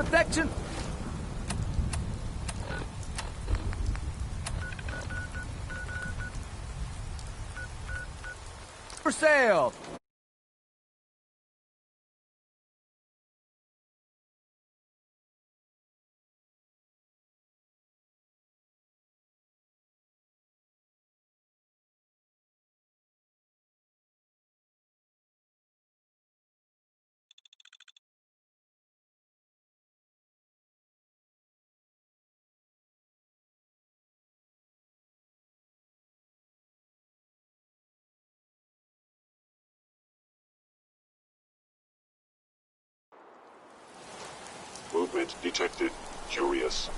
protection. For sale. Movement detected. Curious.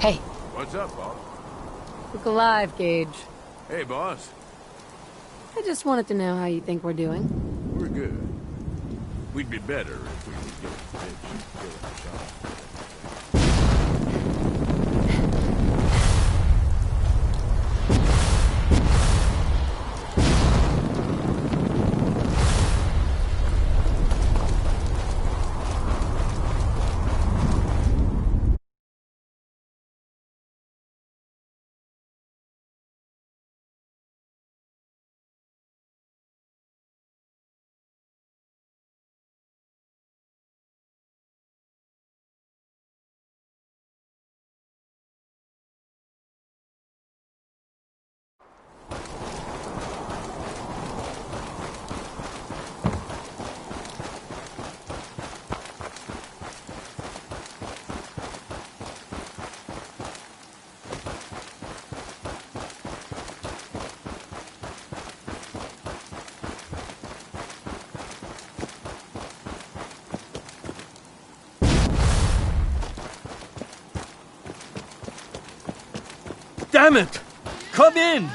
Hey. What's up, boss? Look alive, Gage. Hey, boss. I just wanted to know how you think we're doing. We're good. We'd be better if we could get a bitch and kill our shot. Damn it! Come in!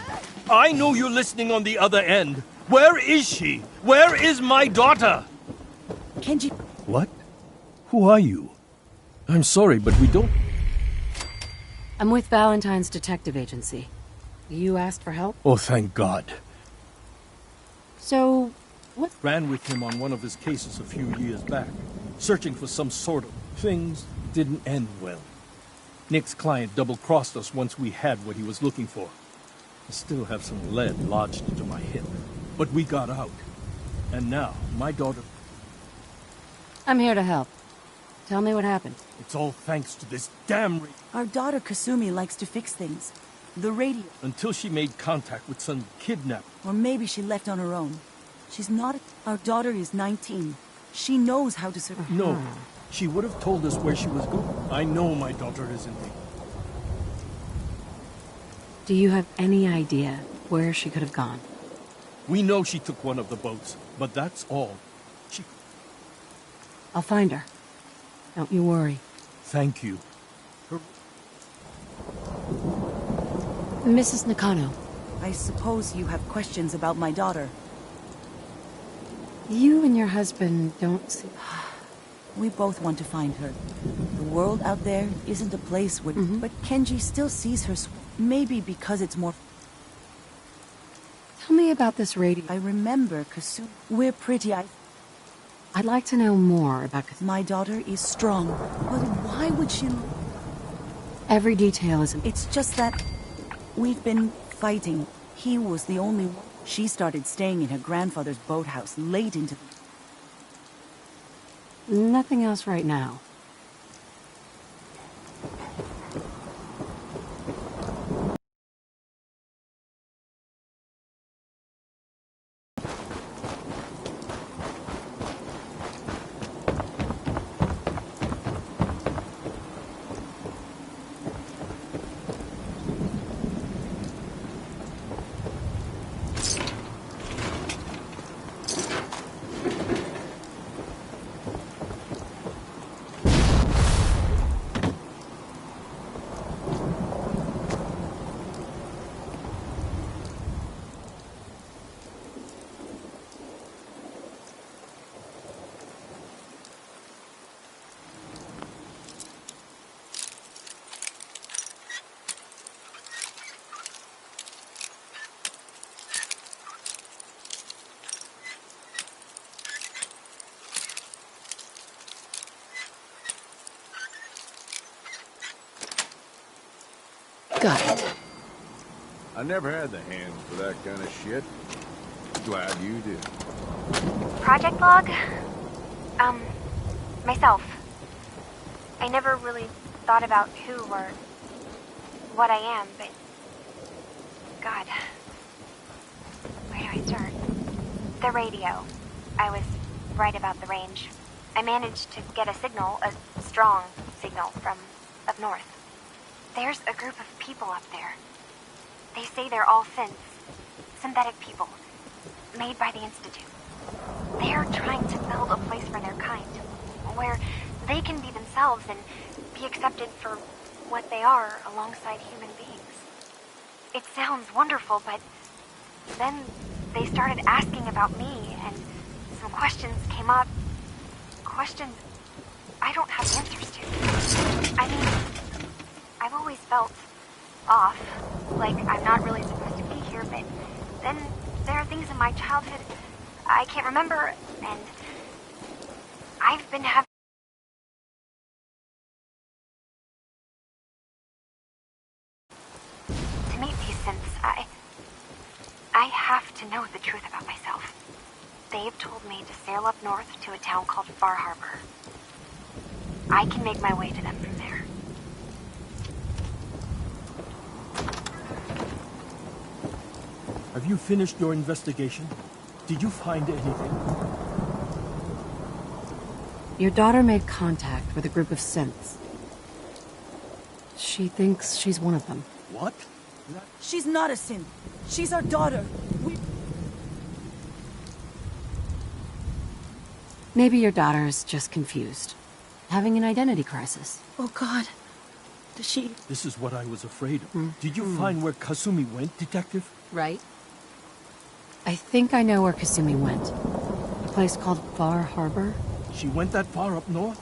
I know you're listening on the other end. Where is she? Where is my daughter? Kenji... What? Who are you? I'm sorry, but we don't... I'm with Valentine's detective agency. You asked for help? Oh, thank God. So, what? Ran with him on one of his cases a few years back, searching for some sort of... Things didn't end well. Nick's client double-crossed us once we had what he was looking for. I still have some lead lodged into my hip. But we got out. And now, my daughter... I'm here to help. Tell me what happened. It's all thanks to this damn... Our daughter Kasumi likes to fix things. The radio. Until she made contact with some kidnapper. Or maybe she left on her own. She's not... Our daughter is 19. She knows how to survive. No. She would have told us where she was going. I know my daughter is in danger. Do you have any idea where she could have gone? We know she took one of the boats, but that's all. I'll find her. Don't you worry. Thank you. Mrs. Nakano. I suppose you have questions about my daughter. You and your husband don't see... We both want to find her. The world out there isn't a place where... But Kenji still sees her... Maybe because it's more... Tell me about this radio. I remember Kasumi. We're pretty... I'd like to know more about... My daughter is strong. But why would she... Every detail is... It's just that... We've been fighting. He was the only one. She started staying in her grandfather's boathouse late into... Nothing else right now. Got it. I never had the hands for that kind of shit. Glad you did. Project log? Myself. I never really thought about who or what I am, but... God. Where do I start? The radio. I was right about the range. I managed to get a signal, a strong signal, from up north. There's a group of people up there. They say they're all synthetic people, made by the Institute. They're trying to build a place for their kind, where they can be themselves and be accepted for what they are alongside human beings. It sounds wonderful, but then they started asking about me, and some questions came up. Questions I don't have answers to. I mean, I've always felt off, like I'm not really supposed to be here, but then there are things in my childhood I can't remember, and I've been having... To meet these synths, I have to know the truth about myself. They've told me to sail up north to a town called Far Harbor. I can make my way to them from there. Have you finished your investigation? Did you find anything? Your daughter made contact with a group of synths. She thinks she's one of them. What? She's not a synth. She's our daughter. Maybe your daughter is just confused. Having an identity crisis. Oh, God. She... This is what I was afraid of. Did you find where Kasumi went, Detective? Right? I think I know where Kasumi went. A place called Far Harbor. She went that far up north?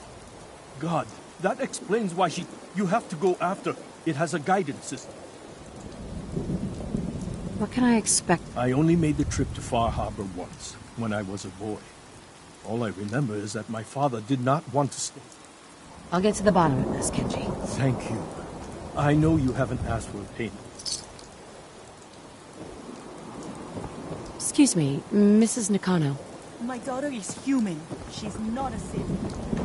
God, that explains why she... You have to go after her. It has a guidance system. What can I expect? I only made the trip to Far Harbor once, when I was a boy. All I remember is that my father did not want to stay. I'll get to the bottom of this, Kenji. Thank you. I know you haven't asked for a payment. Excuse me, Mrs. Nakano. My daughter is human. She's not a Sith.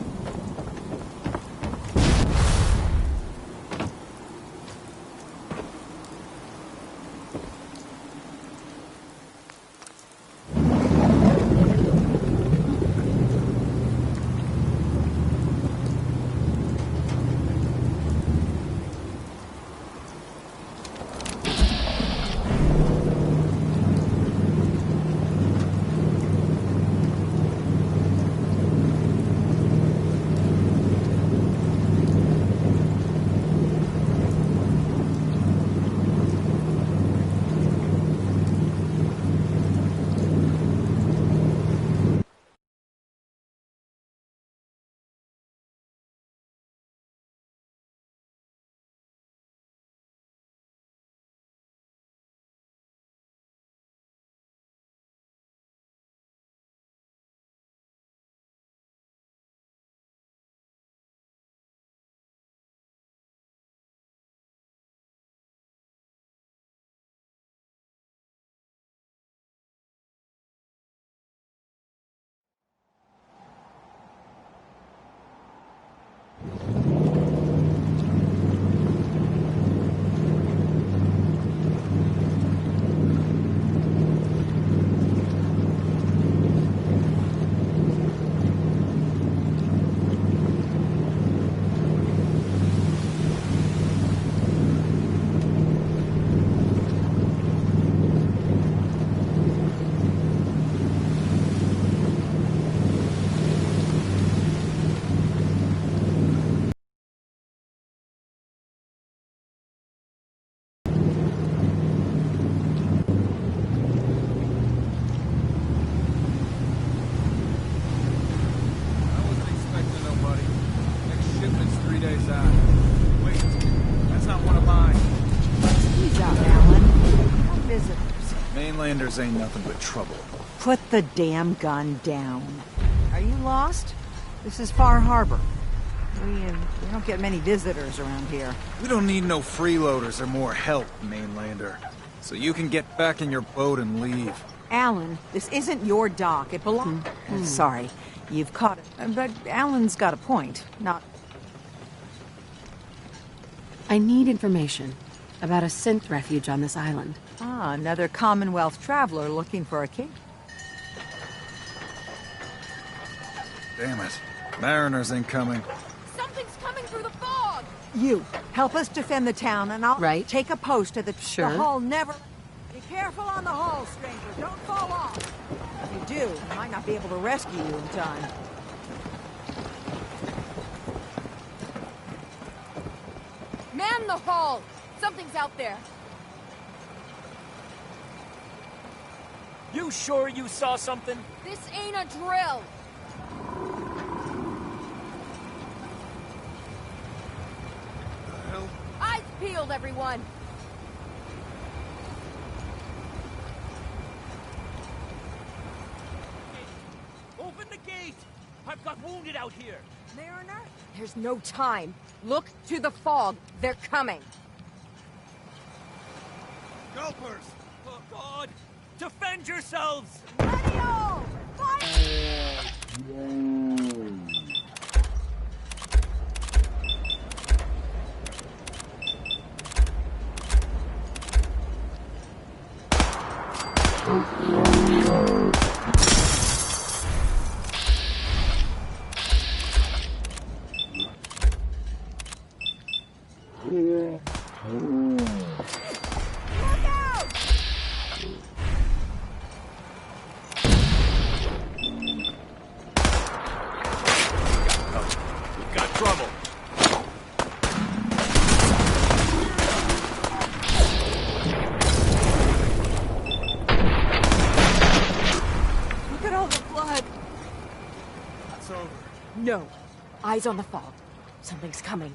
Mainlanders ain't nothing but trouble. Put the damn gun down. Are you lost? This is Far Harbor. We don't get many visitors around here. We don't need no freeloaders or more help, Mainlander. So you can get back in your boat and leave. Alan, this isn't your dock. It belongs... Sorry, you've caught it. But Alan's got a point. Not... I need information about a synth refuge on this island. Ah, another Commonwealth traveler looking for a king. Damn it. Mariners incoming. Something's coming through the fog! You, help us defend the town, and I'll take a post at the... Sure. The hull never... Be careful on the hull, stranger. Don't fall off. If you do, I might not be able to rescue you in time. Man the hull! Something's out there. You sure you saw something? This ain't a drill! The hell? Eyes peeled, everyone! Open the gate! I've got wounded out here! Mariner? There's no time. Look to the fog. They're coming. Gulpers! Oh, God! Defend yourselves! Radio! Fire! No. Eyes on the fog. Something's coming.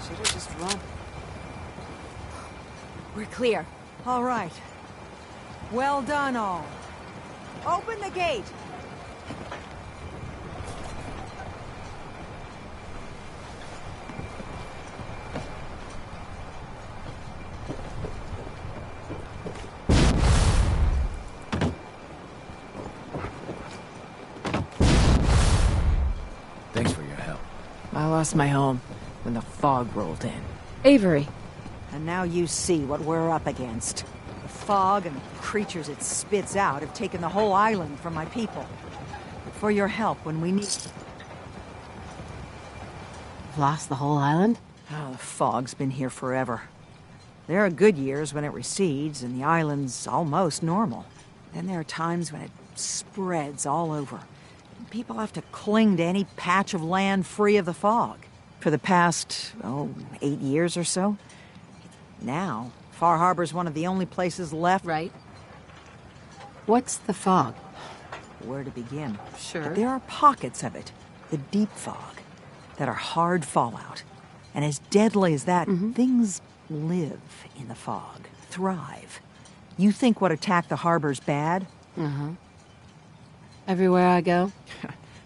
Should've just run. We're clear. All right. Well done, all. Open the gate! Thanks for your help. I lost my home when the fog rolled in. Avery. And now you see what we're up against. The fog and the creatures it spits out have taken the whole island from my people. For your help when we need... Lost the whole island? Oh, the fog's been here forever. There are good years when it recedes and the island's almost normal. Then there are times when it spreads all over. People have to cling to any patch of land free of the fog. For the past, 8 years or so. Now, Far Harbor's one of the only places left... Right. What's the fog? Where to begin? Sure. But there are pockets of it, the deep fog, that are hard fallout. And as deadly as that, things live in the fog, thrive. You think what attacked the harbor's bad? Everywhere I go?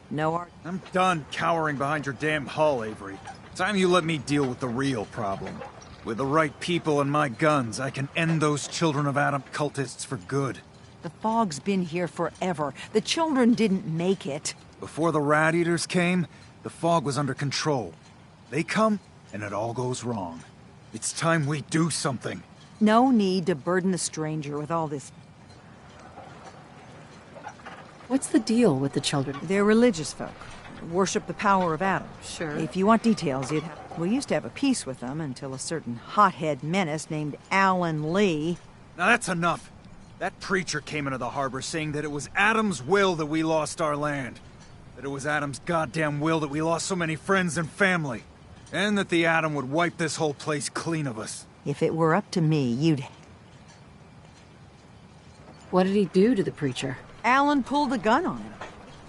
No art. I'm done cowering behind your damn hull, Avery. Time you let me deal with the real problem. With the right people and my guns, I can end those Children of Adam cultists for good. The fog's been here forever. The children didn't make it. Before the Rat Eaters came, the fog was under control. They come, and it all goes wrong. It's time we do something. No need to burden the stranger with all this. What's the deal with the children? They're religious folk. Worship the power of Adam. Sure. If you want details, you'd have... We used to have a peace with them until a certain hothead menace named Alan Lee... Now that's enough. That preacher came into the harbor saying that it was Adam's will that we lost our land. That it was Adam's goddamn will that we lost so many friends and family. And that the Adam would wipe this whole place clean of us. If it were up to me, you'd... What did he do to the preacher? Alan pulled a gun on him.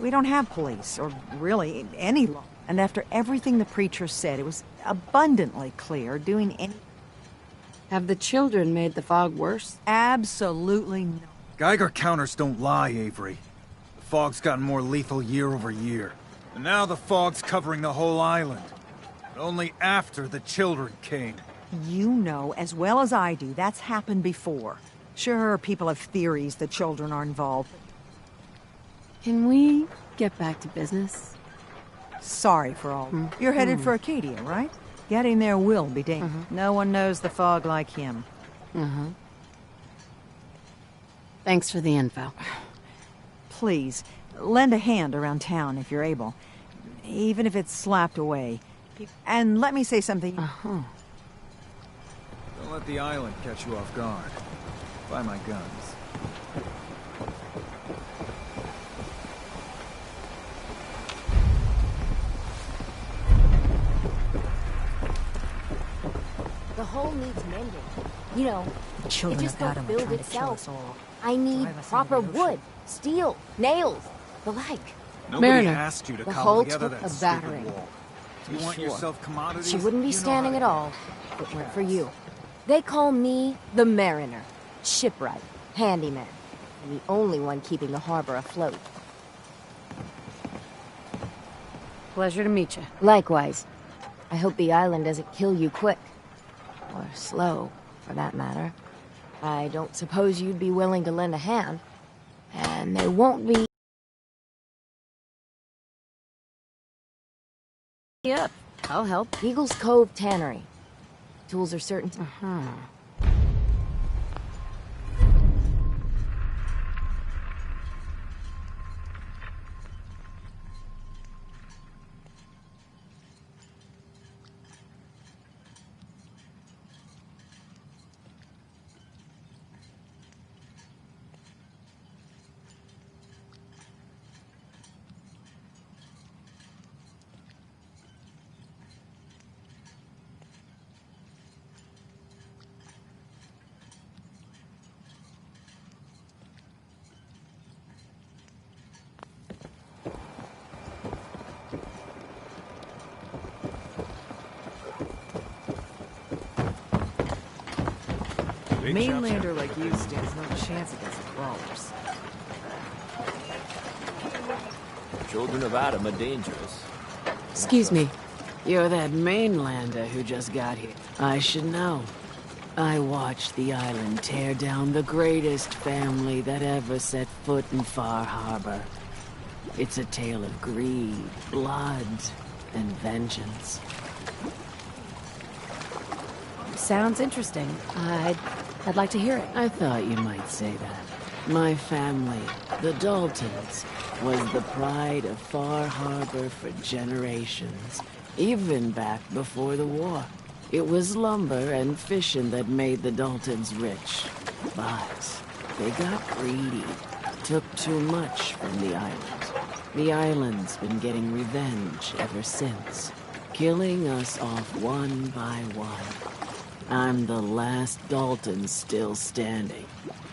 We don't have police, or really any law. And after everything the preacher said, it was abundantly clear doing any... Have the children made the fog worse? Absolutely no. Geiger counters don't lie, Avery. The fog's gotten more lethal year over year. And now the fog's covering the whole island. But only after the children came. You know as well as I do that's happened before. Sure, people have theories the children are involved. Can we get back to business? Sorry for all. You're headed for Acadia, right? Getting there will be dangerous. No one knows the fog like him. Thanks for the info. Please, lend a hand around town if you're able. Even if it's slapped away. And let me say something. Don't let the island catch you off guard. Buy my guns. The hull needs mending. You know, The it children just of don't Adam are build trying to kill itself. us all. I need Drive us proper into the ocean. wood, steel, nails, the like. Nobody Mariner. asked you to The cobble hull together took that a stupid battering. wall. You want Sure. yourself commodities? She wouldn't be You know standing how at to- all if it weren't for you. They call me the Mariner, shipwright, handyman, and the only one keeping the harbor afloat. Pleasure to meet you. Likewise. I hope the island doesn't kill you quick. Or slow, for that matter. I don't suppose you'd be willing to lend a hand. And they won't be... Yep, I'll help. Eagles Cove Tannery. Tools are certain to... A mainlander like you stands no chance against the crawlers. Children of Adam are dangerous. Excuse me. You're that mainlander who just got here. I should know. I watched the island tear down the greatest family that ever set foot in Far Harbor. It's a tale of greed, blood, and vengeance. Sounds interesting. I'd like to hear it. I thought you might say that. My family, the Daltons, was the pride of Far Harbor for generations, even back before the war. It was lumber and fishing that made the Daltons rich. But they got greedy, took too much from the island. The island's been getting revenge ever since, killing us off one by one. I'm the last Dalton still standing.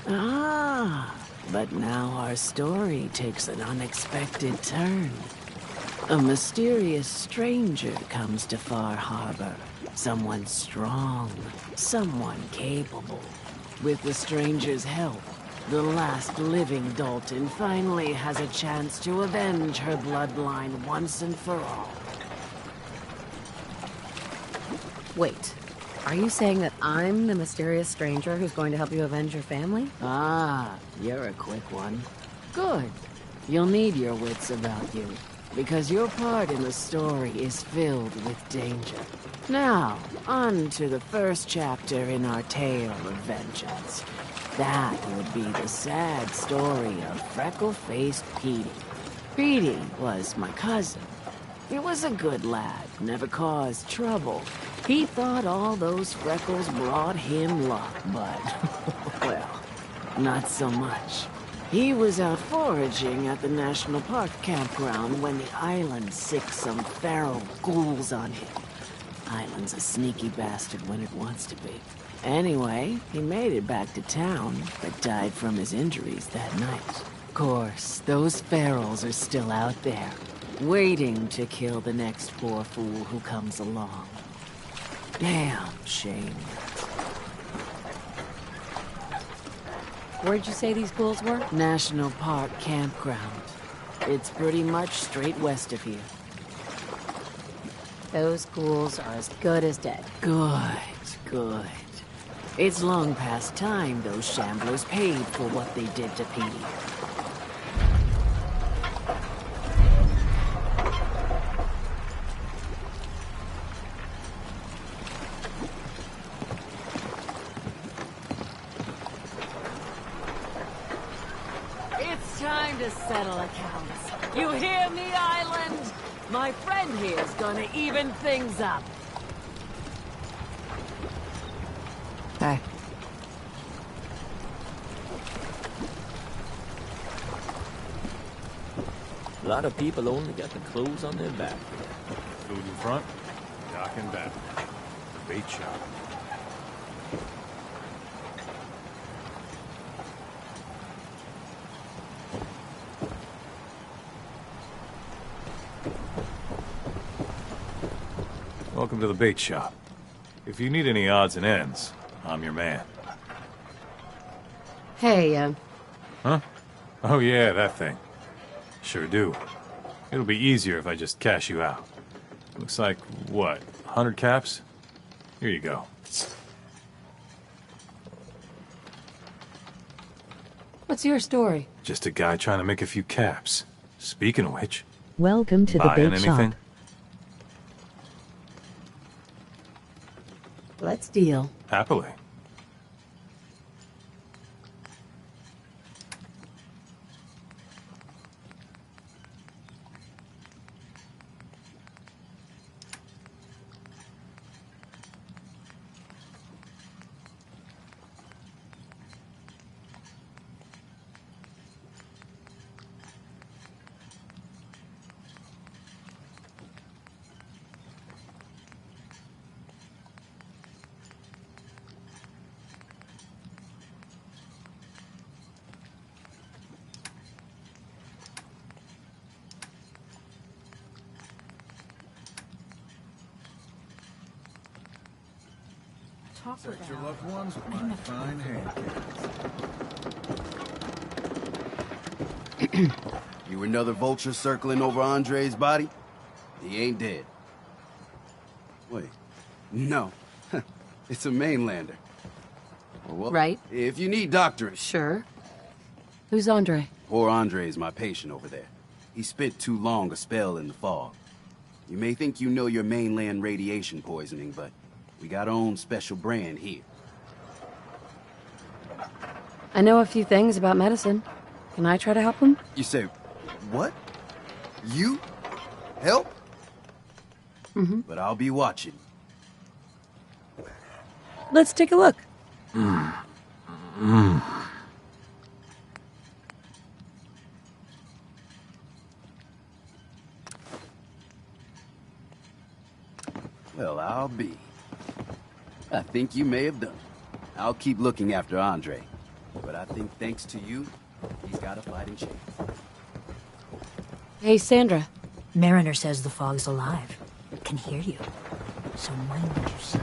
But now our story takes an unexpected turn. A mysterious stranger comes to Far Harbor. Someone strong, someone capable. With the stranger's help, the last living Dalton finally has a chance to avenge her bloodline once and for all. Wait. Are you saying that I'm the mysterious stranger who's going to help you avenge your family? You're a quick one. Good. You'll need your wits about you, because your part in the story is filled with danger. Now, on to the first chapter in our tale of vengeance. That would be the sad story of freckle-faced Petey. Petey was my cousin. He was a good lad, never caused trouble. He thought all those freckles brought him luck, but, well, not so much. He was out foraging at the National Park campground when the island sicked some feral ghouls on him. Island's a sneaky bastard when it wants to be. Anyway, he made it back to town, but died from his injuries that night. Of course, those ferals are still out there, waiting to kill the next poor fool who comes along. Damn shame. Where'd you say these ghouls were? National Park campground. It's pretty much straight west of here. Those ghouls are as good as dead. Good. It's long past time those shamblers paid for what they did to Petey. It's time to settle accounts. You hear me, Island? My friend here's gonna even things up. Hey. A lot of people only got the clothes on their back. Food in front, dock in back. Bait shop. Welcome to the bait shop. If you need any odds and ends, I'm your man. Hey, Huh? Oh yeah, that thing. Sure do. It'll be easier if I just cash you out. Looks like, what, 100 caps? Here you go. what's your story? Just a guy trying to make a few caps. Speaking of which, Welcome to the buying bait anything? shop. Let's deal. Happily. talk Protect your about? loved ones with my fine hand. You another vulture circling over Andre's body? He ain't dead. Wait. No. It's a mainlander. Well, Right. if you need doctoring... Sure. Who's Andre? Poor Andre's my patient over there. He spent too long a spell in the fog. You may think you know your mainland radiation poisoning, but we got our own special brand here. I know a few things about medicine. Can I try to help him? You say, what? You? Help? Mm-hmm. But I'll be watching. Let's take a look. Well, I'll be. I think you may have done it. I'll keep looking after Andre. But I think thanks to you, he's got a fighting chance. Hey, Sandra. Mariner says the fog's alive. It can hear you. So mind what you say.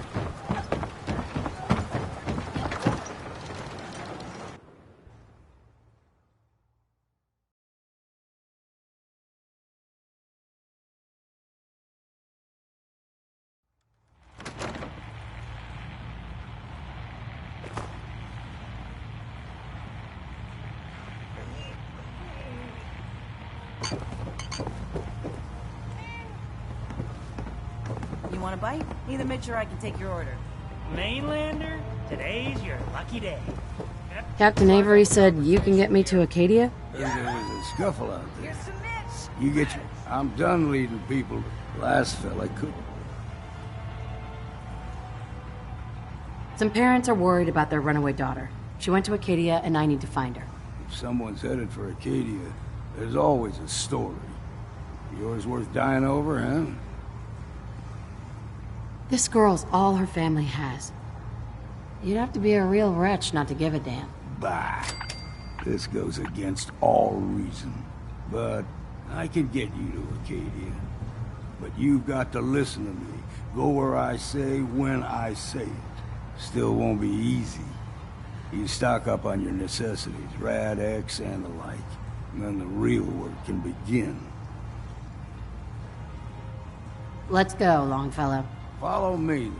You want a bite? Need a mitch or I can take your order. Mainlander, today's your lucky day. Captain Avery said you can get me to Acadia? There was a scuffle out there. You get your... I'm done leading people. The last fella couldn't. Some parents are worried about their runaway daughter. She went to Acadia, and I need to find her. If someone's headed for Acadia, there's always a story. Yours worth dying over, huh? This girl's all her family has. You'd have to be a real wretch not to give a damn. Bah. This goes against all reason. But I can get you to Acadia. But you've got to listen to me. Go where I say, when I say it. Still won't be easy. You stock up on your necessities, Rad X and the like. And then the real work can begin. Let's go, Longfellow. Follow me, then.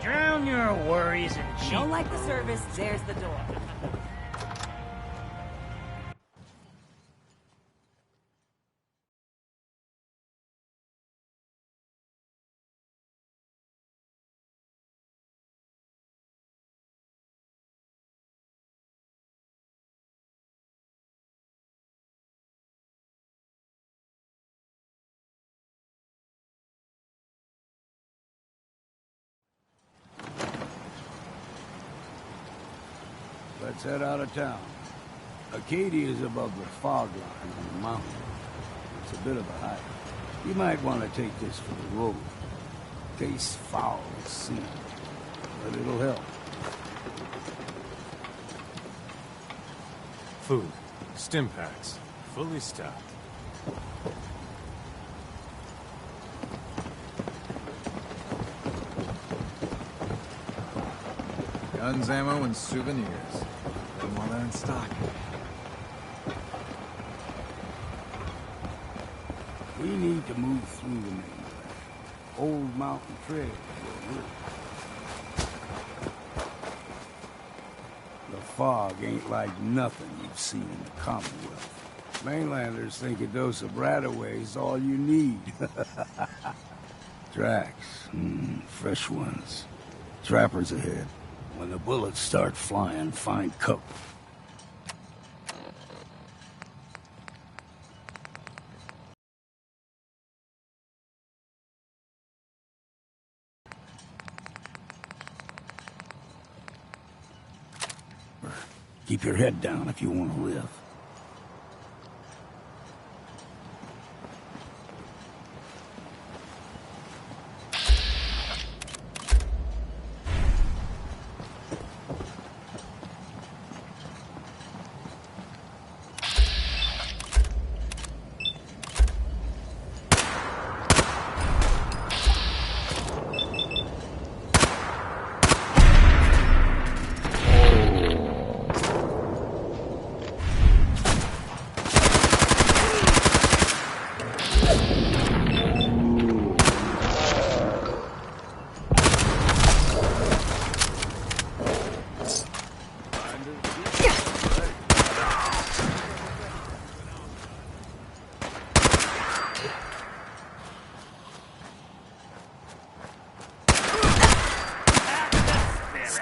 Drown your worries in cheap. Don't like the service, there's the door. Let's head out of town. Acadia is above the fog line on the mountain. It's a bit of a hike. You might want to take this for the road. Tastes foul at sea, but it'll help. Food. Stim packs. Fully stocked. Guns, ammo, and souvenirs. Them while they're in stock. We need to move through the mainland. Old mountain trail. will work. The fog ain't like nothing you've seen in the Commonwealth. Mainlanders think a dose of Bradaway's all you need. Tracks. Fresh ones. Trappers ahead. When the bullets start flying, find cover. Keep your head down if you want to live.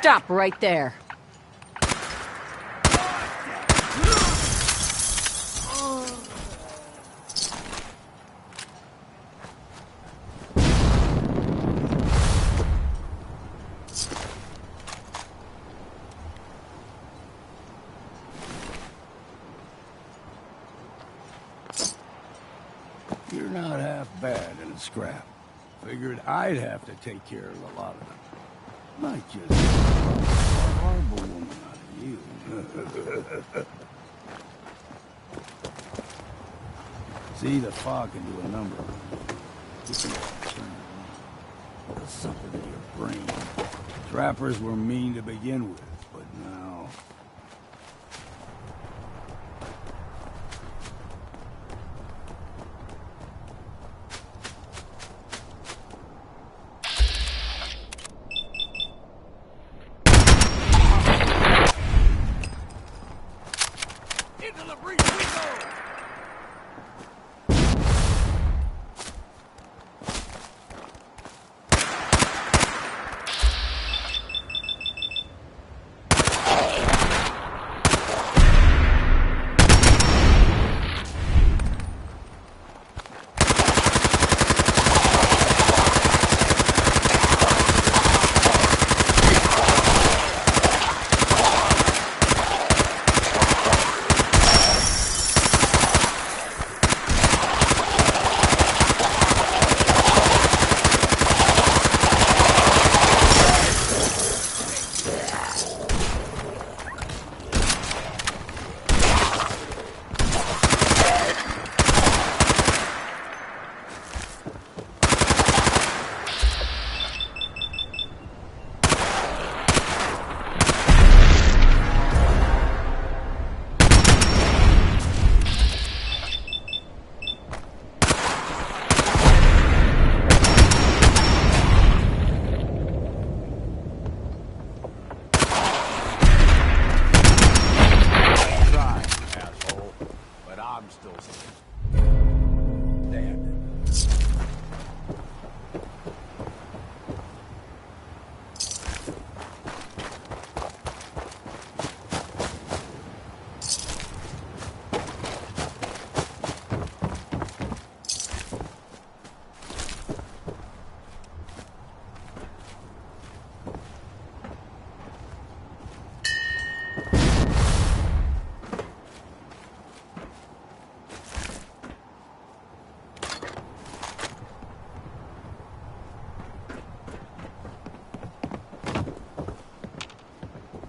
Stop right there. You're not half bad in a scrap. Figured I'd have to take care of a lot of them. Might just a horrible woman out of you. See, the fog can do a number of things. Does something to your brain. Trappers were mean to begin with, but now... Into the breach we go!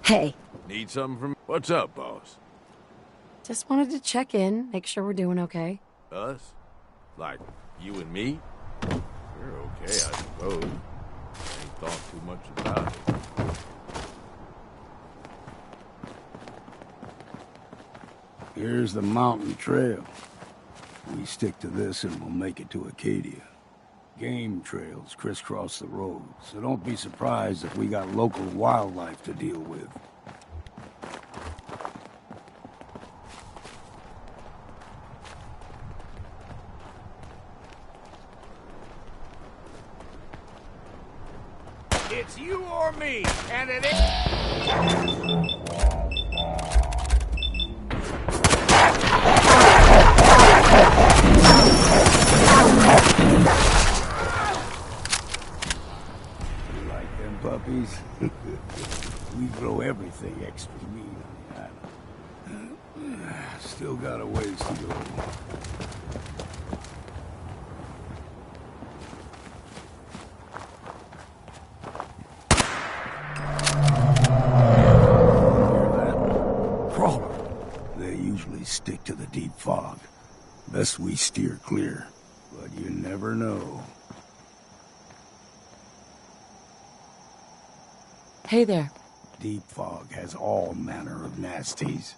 Hey, Need something from... What's up, boss? just wanted to check in, make sure we're doing okay. Us? Like, you and me? We're okay, I suppose. Ain't thought too much about it. Here's the mountain trail. We stick to this and we'll make it to Acadia. Game trails crisscross the road, so don't be surprised if we got local wildlife to deal with. It's you or me, and it ain't... You like them puppies? We grow everything extra mean on the island. Still got a ways to go. Stick to the deep fog. Best we steer clear, but you never know. Hey there. Deep fog has all manner of nasties.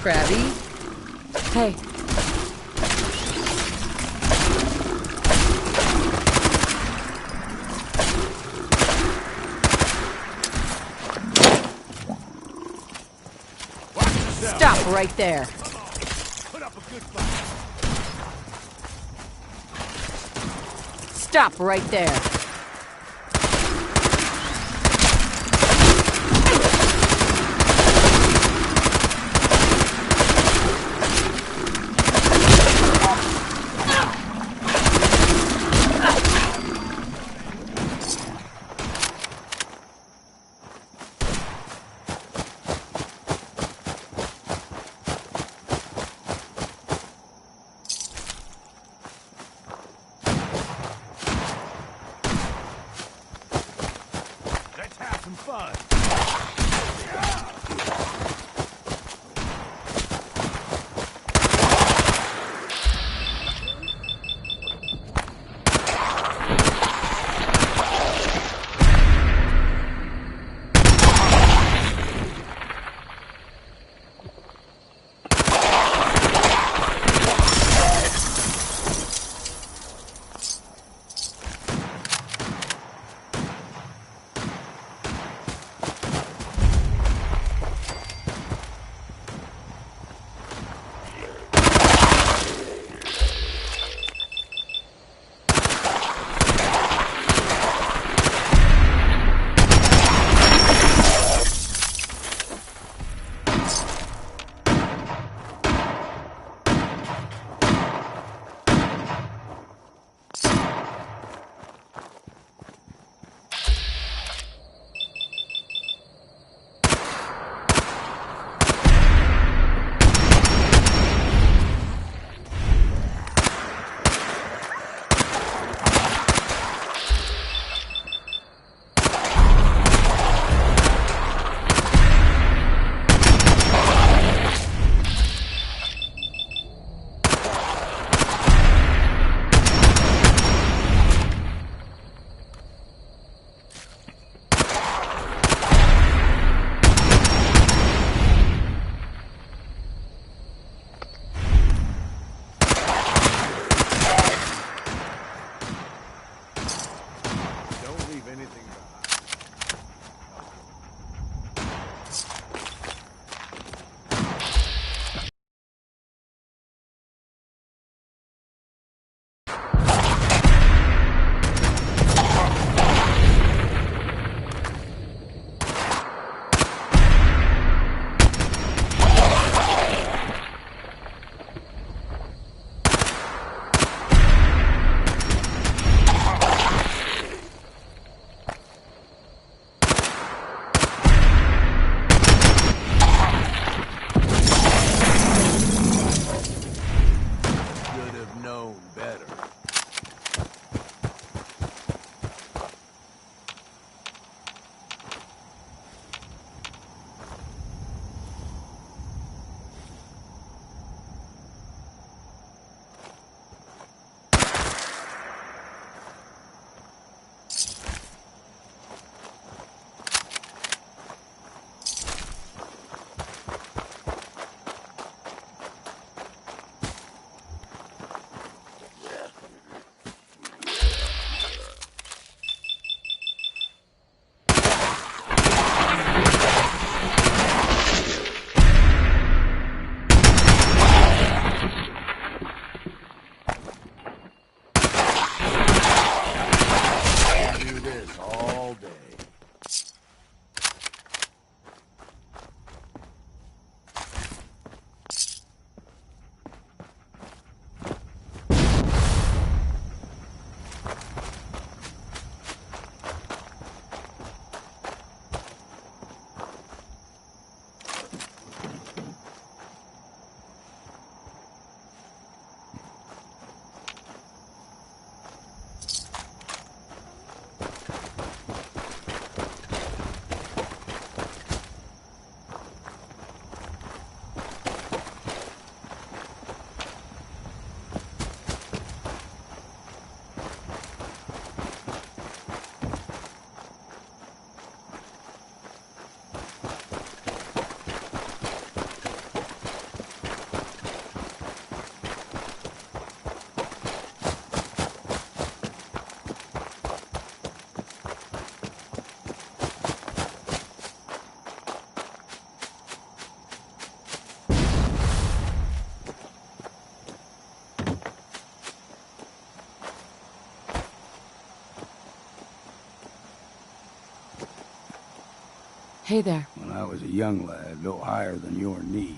Crabby. Hey. Stop right there. Put up a good fight. Stop right there. Let's have some fun. Don't leave anything behind. Should have known better. Hey there. When I was a young lad, no higher than your knee,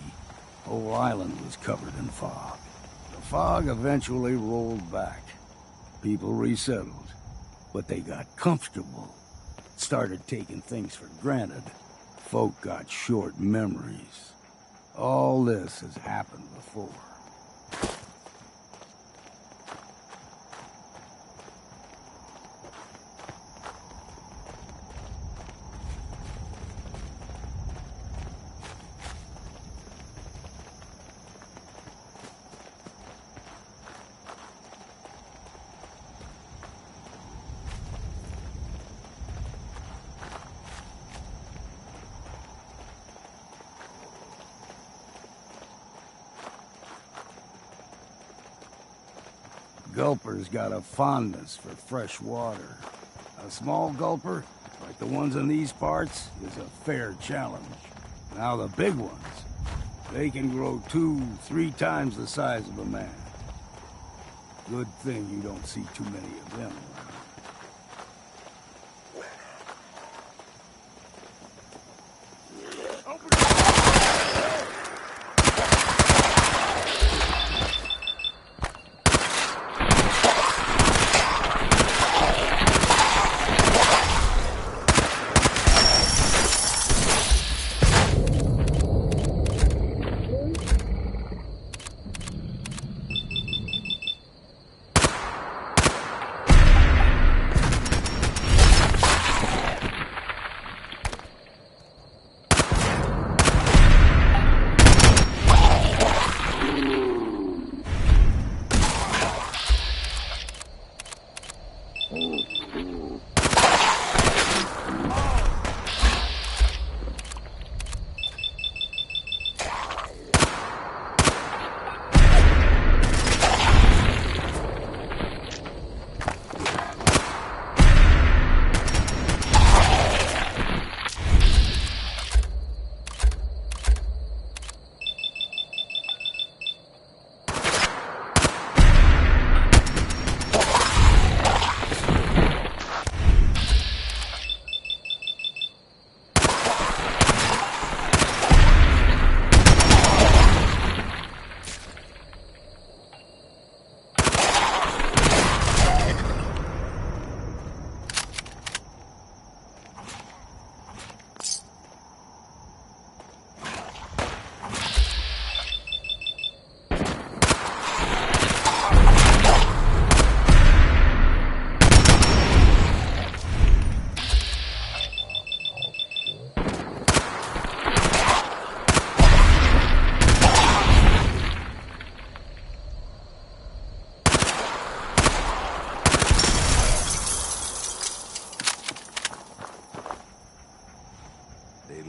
whole island was covered in fog. The fog eventually rolled back. People resettled, but they got comfortable. Started taking things for granted. Folk got short memories. All this has happened before. Gulper's got a fondness for fresh water. A small gulper, like the ones in these parts, is a fair challenge. Now the big ones, they can grow 2-3 times the size of a man. Good thing you don't see too many of them around.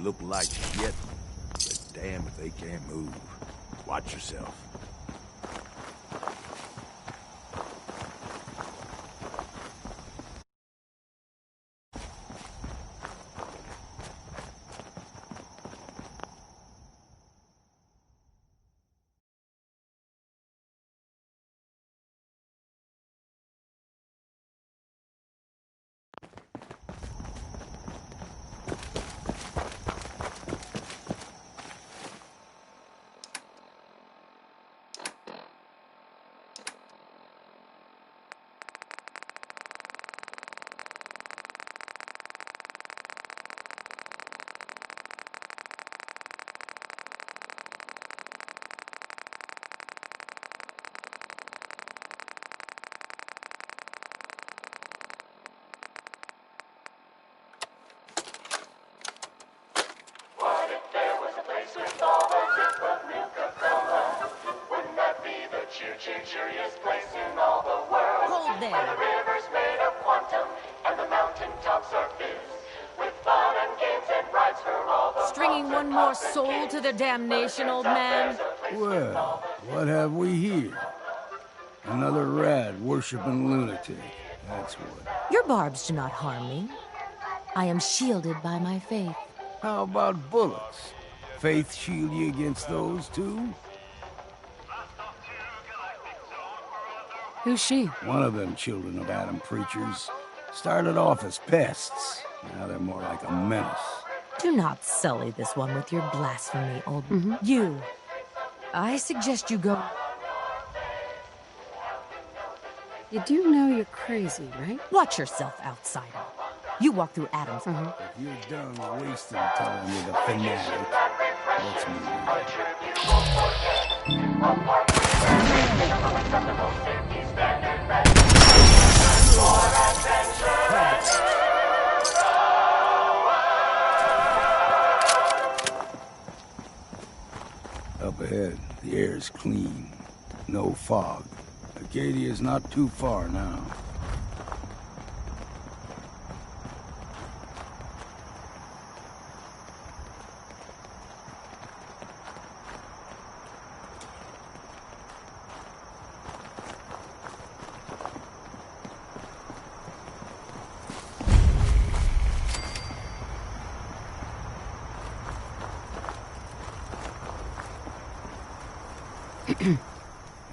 Look like shit, but damn if they can't move. Watch yourself. Cheeriest place in all the world. Hold there. Where the river's made of quantum and the mountain tops are fizz with fun and games and rides for all the Stringing one more soul to their damnation, old man? Well, what have we here? Another rad worshipping lunatic. That's what. Your barbs do not harm me. I am shielded by my faith. How about bullets? Faith shield you against those too? Who's she? One of them children of Adam preachers started off as pests. Now they're more like a menace. Do not sully this one with your blasphemy, old... You. I suggest you go... You do know you're crazy, right? Watch yourself, outsider. You walk through Adam's... If you're done wasting time with a fanatic, let's move on. Up ahead, the air's clean. No fog. Acadia's not too far now.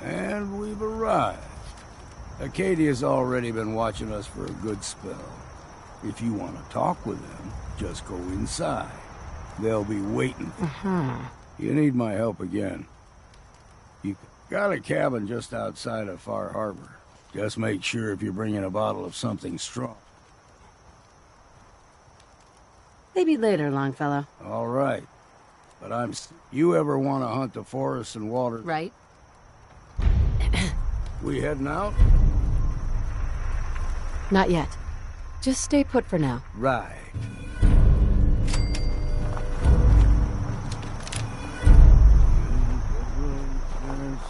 And we've arrived. Acadia's already been watching us for a good spell. If you want to talk with them, just go inside. They'll be waiting. You need my help again. You got a cabin just outside of Far Harbor. Just make sure if you're bringing a bottle of something strong. Maybe later, Longfellow. All right. But you ever want to hunt the forests and waters? Right. We heading out? Not yet. Just stay put for now. Right.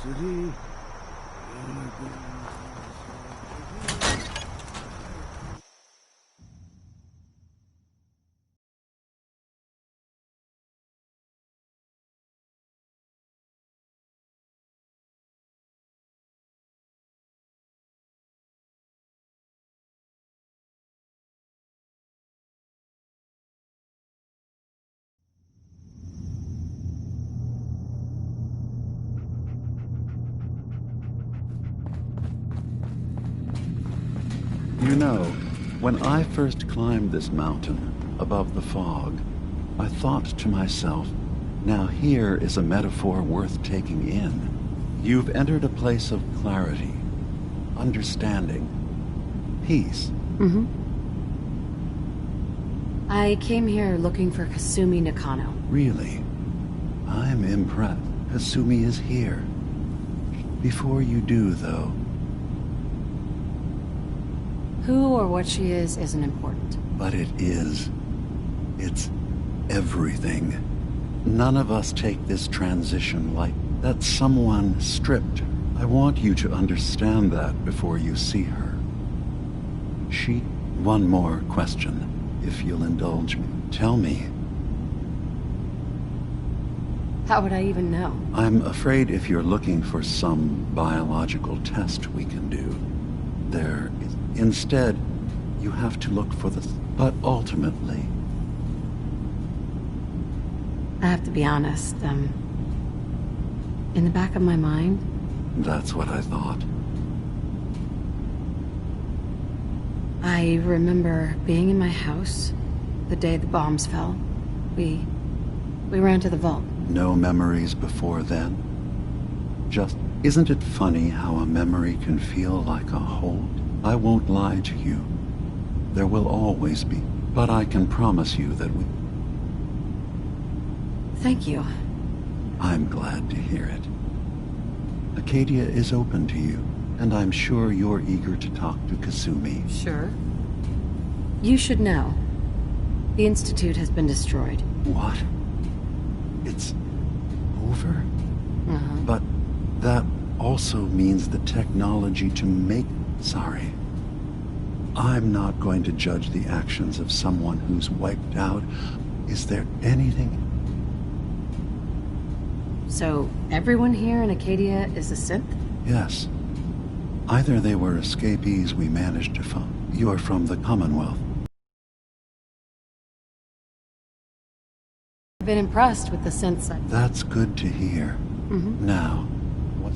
City. You know, when I first climbed this mountain above the fog, I thought to myself, now here is a metaphor worth taking in. You've entered a place of clarity, understanding, peace. I came here looking for Kasumi Nakano. Really? I'm impressed. Kasumi is here. Before you do, though, Who or what she is isn't important. but it is. It's everything. None of us take this transition like that someone stripped. I want you to understand that before you see her. One more question, if you'll indulge me. Tell me. How would I even know? I'm afraid if you're looking for some biological test we can do, there is. Instead, you have to look for the... But ultimately... I have to be honest, in the back of my mind... That's what I thought. I remember being in my house the day the bombs fell. We ran to the vault. No memories before then? Just... Isn't it funny how a memory can feel like a hold? I won't lie to you. There will always be. But I can promise you that we... Thank you. I'm glad to hear it. Acadia is open to you, and I'm sure you're eager to talk to Kasumi. Sure. You should know. The Institute has been destroyed. What? It's over? But that also means the technology to make... Sorry. I'm not going to judge the actions of someone who's wiped out. Is there anything... So, everyone here in Acadia is a synth? Yes. Either they were escapees we managed to find. You're from the Commonwealth. I've been impressed with the synths. That's good to hear. Now, what...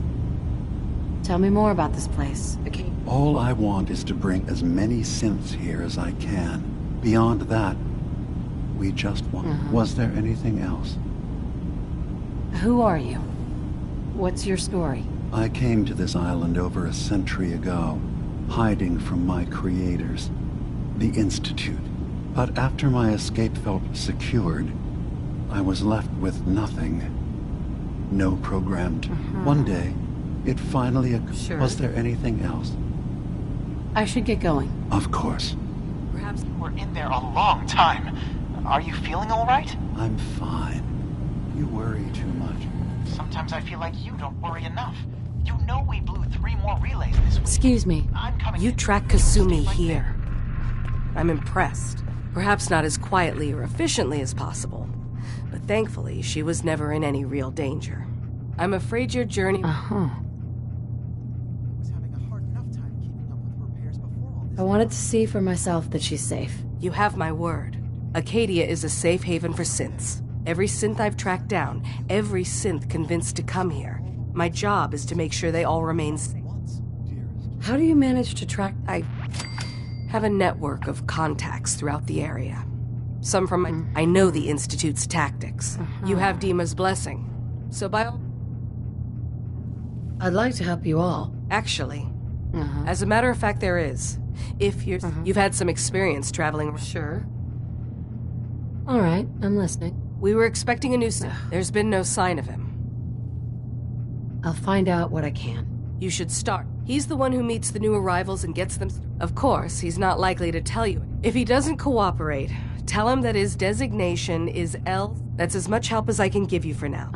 Tell me more about this place. Okay. All I want is to bring as many synths here as I can. Beyond that, we just want. Was there anything else? Who are you? What's your story? I came to this island over a century ago, hiding from my creators, the Institute. But after my escape felt secured, I was left with nothing. No programmed. One day, it finally Sure. Was there anything else? I should get going. Of course. Perhaps we're in there a long time. Are you feeling all right? I'm fine. You worry too much. Sometimes I feel like you don't worry enough. You know we blew 3 more relays this week. Excuse me. I'm coming. You tracked Kasumi here. I'm impressed. Perhaps not as quietly or efficiently as possible, but thankfully she was never in any real danger. I'm afraid your journey... I wanted to see for myself that she's safe. You have my word. Acadia is a safe haven for synths. Every synth I've tracked down, every synth convinced to come here. My job is to make sure they all remain safe. How do you manage to track... I have a network of contacts throughout the area. Some from my... I know the Institute's tactics. You have Dima's blessing. So by all... I'd like to help you all. Actually, as a matter of fact, there is. If you're... You've had some experience traveling... Sure. All right, I'm listening. We were expecting a new synth. There's been no sign of him. I'll find out what I can. You should start. He's the one who meets the new arrivals and gets them... Of course, he's not likely to tell you. If he doesn't cooperate, tell him that his designation is L. That's as much help as I can give you for now.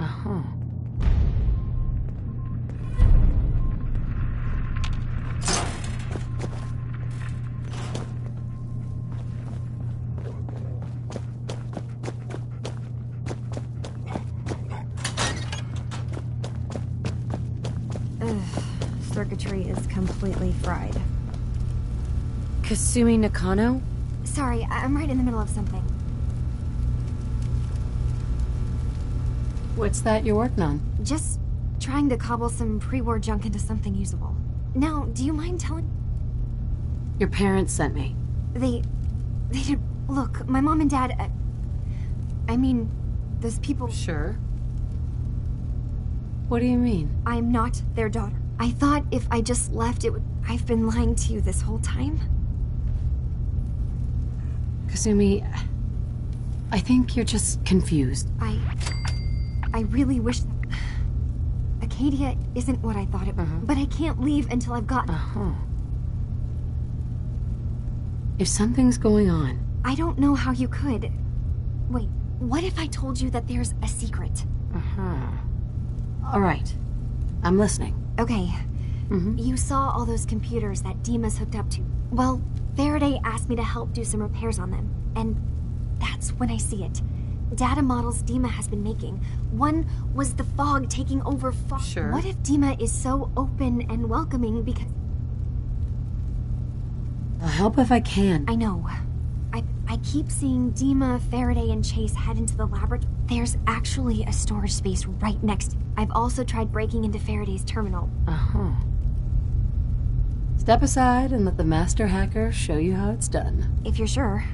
Circuitry is completely fried. Kasumi Nakano? Sorry, I'm right in the middle of something. What's that you're working on? Just trying to cobble some pre-war junk into something usable. Now, do you mind telling... Your parents sent me. They did... Look, my mom and dad... I mean, those people... Sure. What do you mean? I'm not their daughter. I thought if I just left, it would... I've been lying to you this whole time. Kasumi, I think you're just confused. I really wish... Acadia isn't what I thought it was, but I can't leave until I've got... If something's going on... I don't know how you could. Wait, what if I told you that there's a secret? All right. I'm listening. Okay. You saw all those computers that Dima's hooked up to. Well, Faraday asked me to help do some repairs on them, and that's when I see it. Data models Dima has been making. One was the fog taking over fog. Sure. What if Dima is so open and welcoming because... I'll help if I can. I know. I keep seeing Dima, Faraday, and Chase head into the laboratory. There's actually a storage space right next. I've also tried breaking into Faraday's terminal. Step aside and let the master hacker show you how it's done. If you're sure.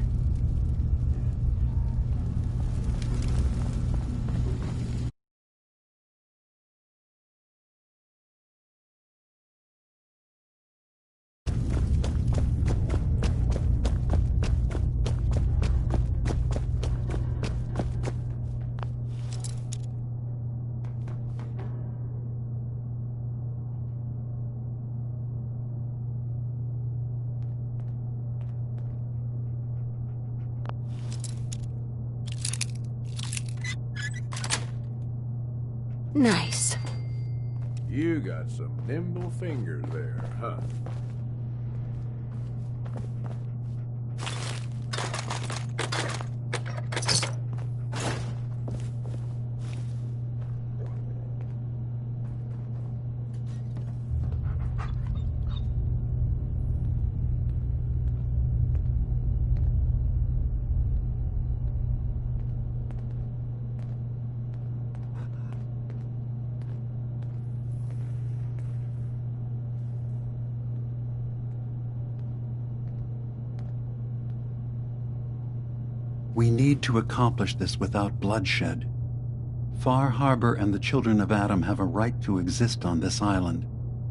Nice. You got some nimble fingers there, huh? We need to accomplish this without bloodshed. Far Harbor and the children of Adam have a right to exist on this island,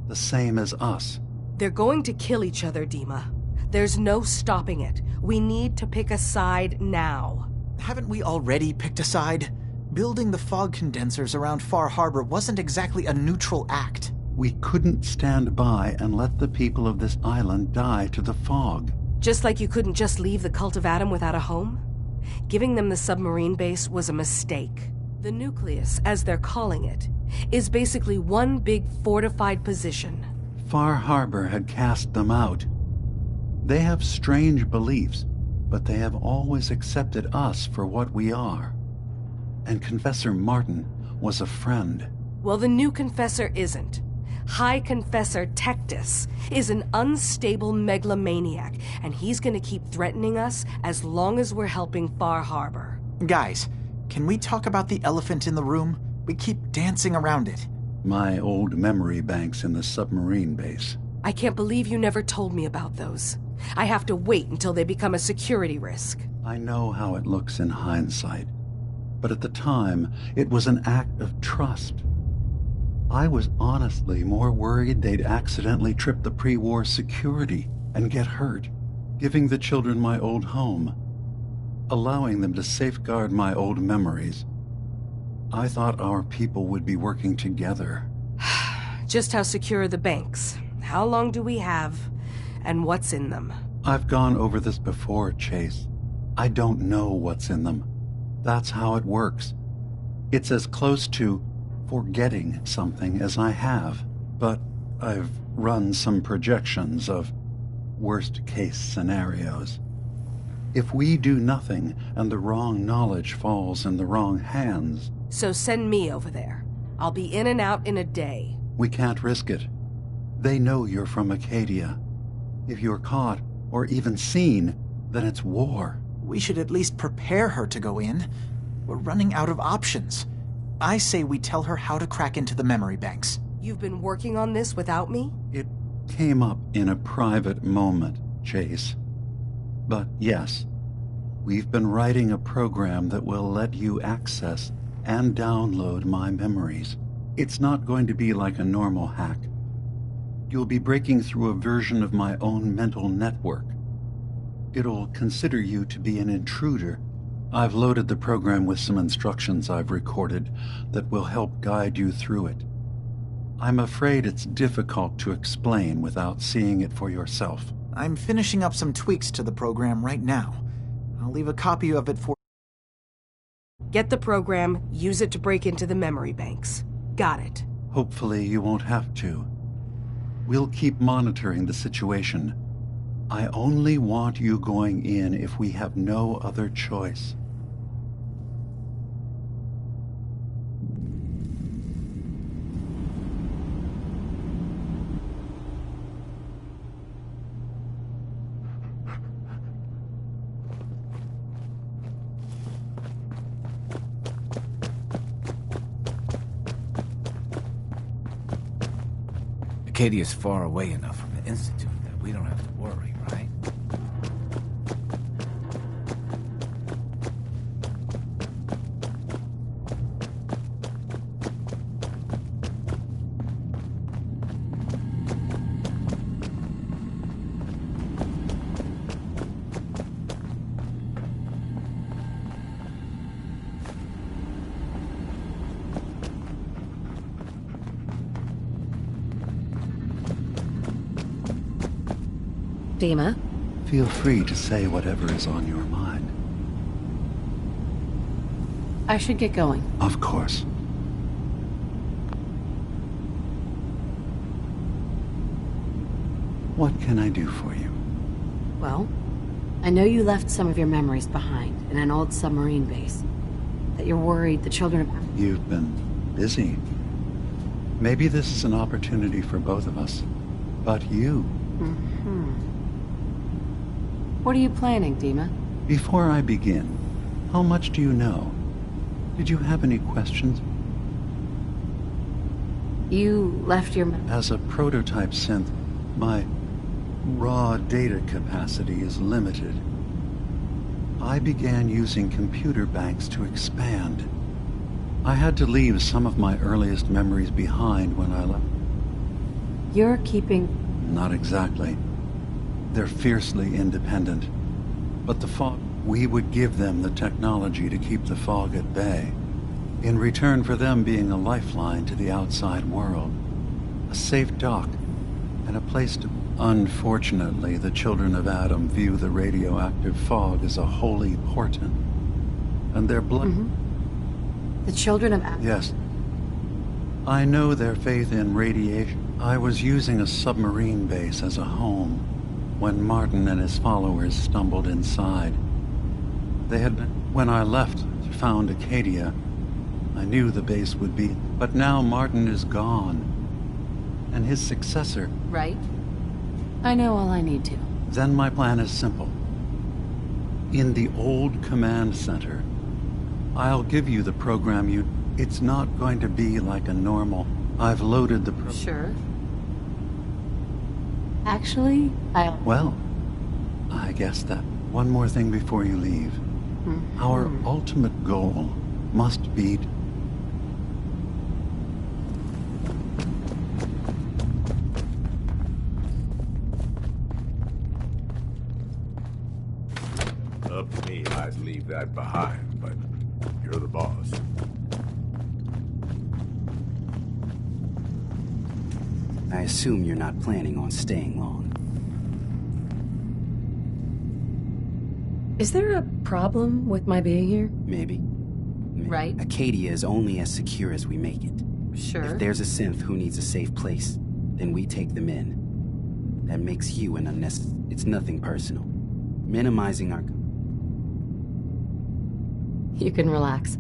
the same as us. They're going to kill each other, Dima. There's no stopping it. We need to pick a side now. Haven't we already picked a side? Building the fog condensers around Far Harbor wasn't exactly a neutral act. We couldn't stand by and let the people of this island die to the fog. Just like you couldn't just leave the Cult of Adam without a home? Giving them the submarine base was a mistake. The nucleus, as they're calling it, is basically one big fortified position. Far Harbor had cast them out. They have strange beliefs, but they have always accepted us for what we are. And Confessor Martin was a friend. Well, the new Confessor isn't. High Confessor Tectus is an unstable megalomaniac, and he's gonna keep threatening us as long as we're helping Far Harbor. Guys, can we talk about the elephant in the room? We keep dancing around it. My old memory banks in the submarine base. I can't believe you never told me about those. I have to wait until they become a security risk. I know how it looks in hindsight, but at the time, it was an act of trust. I was honestly more worried they'd accidentally trip the pre-war security and get hurt, giving the children my old home, allowing them to safeguard my old memories. I thought our people would be working together. Just how secure are the banks? How long do we have? And what's in them? I've gone over this before, Chase. I don't know what's in them. That's how it works. It's as close to forgetting something as I have. But I've run some projections of worst-case scenarios. If we do nothing and the wrong knowledge falls in the wrong hands... So send me over there. I'll be in and out in a day. We can't risk it. They know you're from Acadia. If you're caught, or even seen, then it's war. We should at least prepare her to go in. We're running out of options. I say we tell her how to crack into the memory banks. You've been working on this without me? It came up in a private moment, Chase. But yes, we've been writing a program that will let you access and download my memories. It's not going to be like a normal hack. You'll be breaking through a version of my own mental network. It'll consider you to be an intruder. I've loaded the program with some instructions I've recorded that will help guide you through it. I'm afraid it's difficult to explain without seeing it for yourself. I'm finishing up some tweaks to the program right now. I'll leave a copy of it for... Get the program, use it to break into the memory banks. Got it. Hopefully you won't have to. We'll keep monitoring the situation. I only want you going in if we have no other choice. Acadia's far away enough from the Institute that we don't have to worry, right? Dima? Feel free to say whatever is on your mind. I should get going. Of course. What can I do for you? Well, I know you left some of your memories behind in an old submarine base. That you're worried the children of... You've been busy. Maybe this is an opportunity for both of us. But you... What are you planning, Dima? Before I begin, how much do you know? Did you have any questions? You left your... As a prototype synth, my raw data capacity is limited. I began using computer banks to expand. I had to leave some of my earliest memories behind when I left. You're keeping... Not exactly. They're fiercely independent. But the fog, we would give them the technology to keep the fog at bay, in return for them being a lifeline to the outside world, a safe dock, and a place to... Unfortunately, the children of Adam view the radioactive fog as a holy portent, and their blood... The children of Adam? Yes. I know their faith in radiation. I was using a submarine base as a home when Martin and his followers stumbled inside. They had been... When I left to found Acadia, I knew the base would be... But now Martin is gone, and his successor... Right. I know all I need to. Then my plan is simple. In the old command center, I'll give you the program you... It's not going to be like a normal... I've loaded the... Sure. Actually, I'll... Well, I guess that... One more thing before you leave. Our ultimate goal must be... Up to me, I'd leave that behind, but you're the boss. I assume you're not planning on staying long. Is there a problem with my being here? Maybe. Right. Acadia is only as secure as we make it. Sure. If there's a synth who needs a safe place, then we take them in. That makes you an unnecessary... It's nothing personal. Minimizing our... You can relax.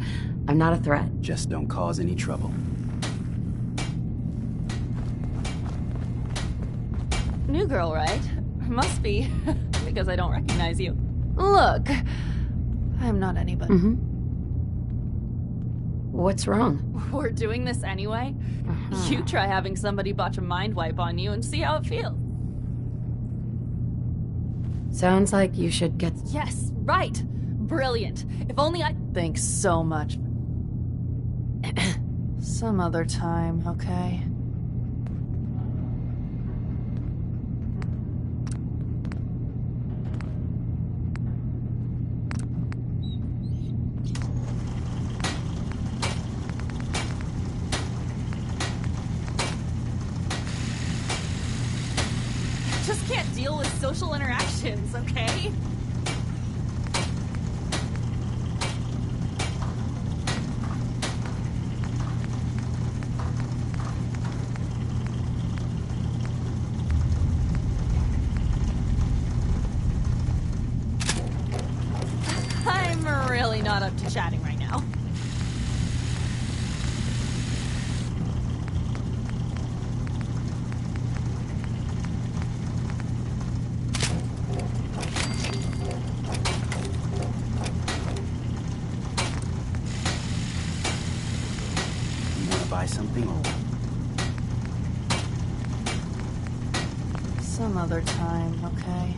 I'm not a threat. Just don't cause any trouble. New girl, right? Must be, because I don't recognize you. Look, I'm not anybody. What's wrong? We're doing this anyway. You try having somebody botch a mind wipe on you and see how it feels. Sounds like you should get... Yes, right. Brilliant. If only I... Thanks so much. Some other time, okay? Just can't deal with social interactions, okay? I'm really not up to chatting right now. You want to buy something or... Some other time, okay?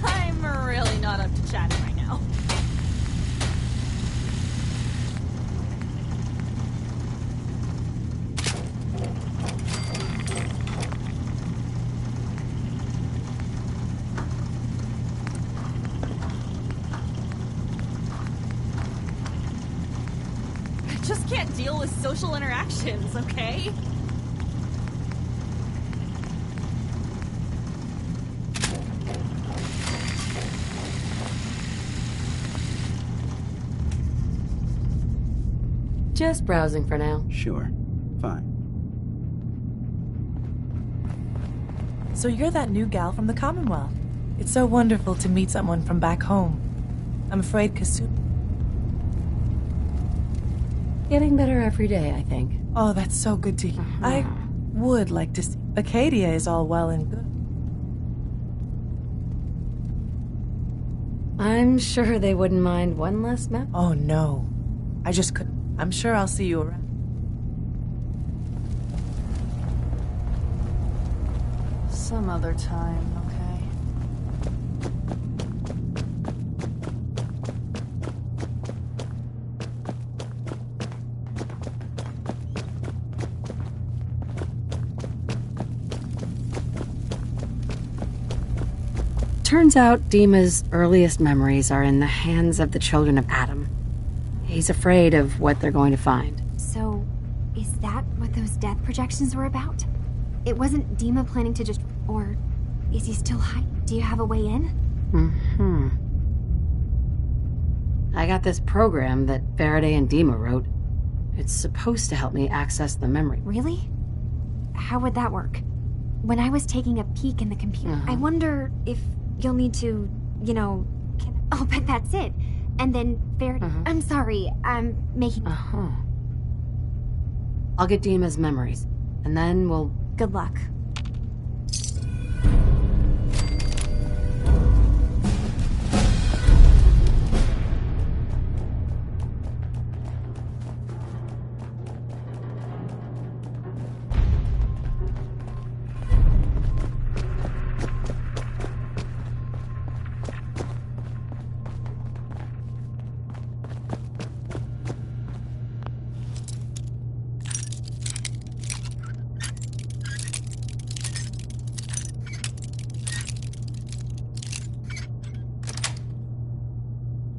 I'm really not up to chatting right now. I just can't deal with social interactions, okay? Just browsing for now. Sure. Fine. So you're that new gal from the Commonwealth. It's so wonderful to meet someone from back home. I'm afraid Kasu... Getting better every day, I think. Oh, that's so good to hear. would like to see. Acadia is all well and good. I'm sure they wouldn't mind one less map. Oh no. I just couldn't. I'm sure I'll see you around. Some other time, okay? Turns out Dima's earliest memories are in the hands of the children of Adam. He's afraid of what they're going to find. So, is that what those death projections were about? It wasn't Dima planning to just... Or is he still hiding? Do you have a way in? I got this program that Faraday and Dima wrote. It's supposed to help me access the memory. Really? How would that work? When I was taking a peek in the computer, I wonder if you'll need to, you know... Oh, but that's it. And then Faraday... I'm sorry, I'm making... I'll get Dima's memories, and then we'll... Good luck.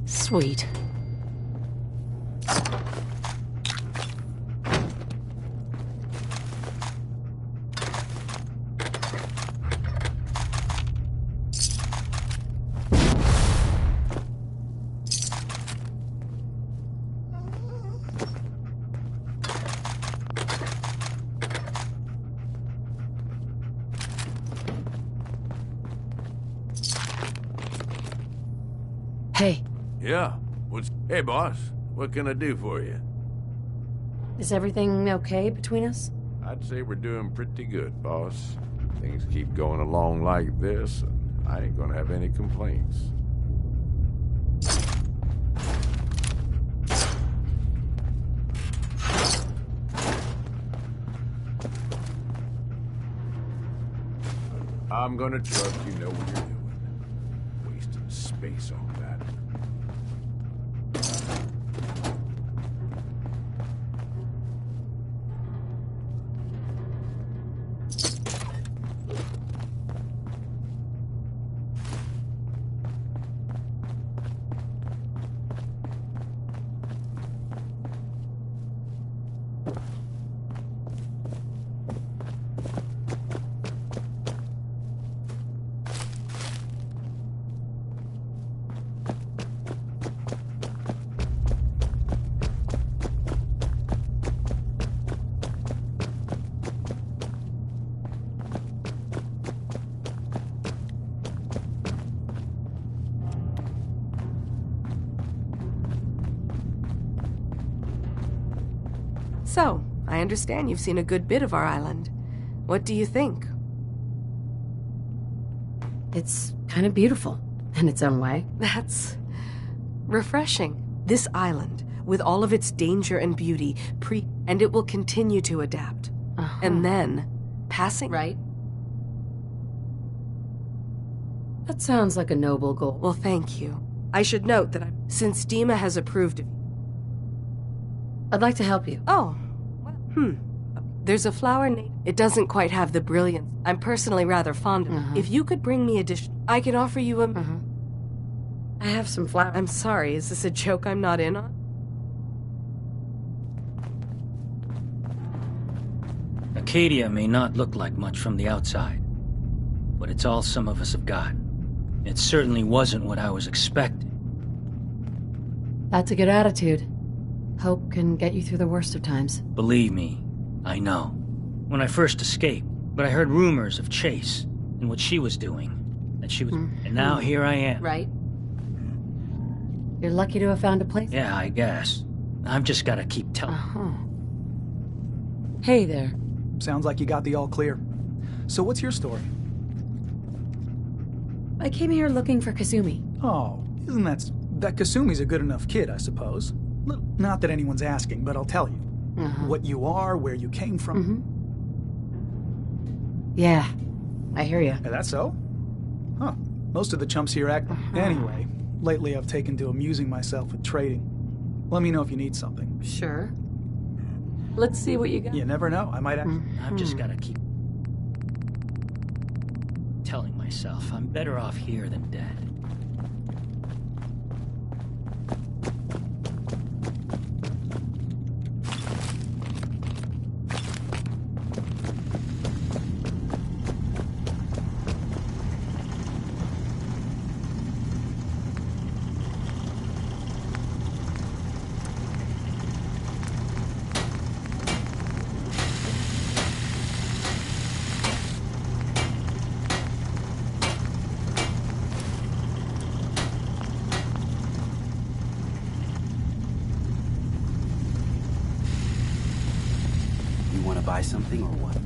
Sweet. Hey. Yeah. Hey, boss. What can I do for you? Is everything okay between us? I'd say we're doing pretty good, boss. Things keep going along like this, and I ain't gonna have any complaints. I'm gonna trust you know what you're doing. Wasting space on that. So, I understand you've seen a good bit of our island. What do you think? It's kind of beautiful, in its own way. That's... refreshing. This island, with all of its danger and beauty, and it will continue to adapt. And then, passing... Right. That sounds like a noble goal. Well, thank you. I should note that since Dima has approved of you... I'd like to help you. Oh. There's a flower it doesn't quite have the brilliance I'm personally rather fond of. If you could bring me a dish, I could offer you a... I have some flowers. I'm sorry, is this a joke I'm not in on? Acadia may not look like much from the outside, but it's all some of us have got. It certainly wasn't what I was expecting. That's a good attitude. Hope can get you through the worst of times. Believe me, I know. When I first escaped, but I heard rumors of Chase and what she was doing. That she was... And now here I am. Right. You're lucky to have found a place. Yeah, I guess. I've just gotta keep telling. Hey there. Sounds like you got the all clear. So what's your story? I came here looking for Kasumi. Oh, isn't that Kasumi's a good enough kid, I suppose. Not that anyone's asking, but I'll tell you. What you are, where you came from. Yeah, I hear you. That's so? Huh. Most of the chumps here act... Anyway, lately I've taken to amusing myself with trading. Let me know if you need something. Sure. Let's see what you got. You never know, I might act... I've just gotta keep telling myself I'm better off here than dead. Buy something or what?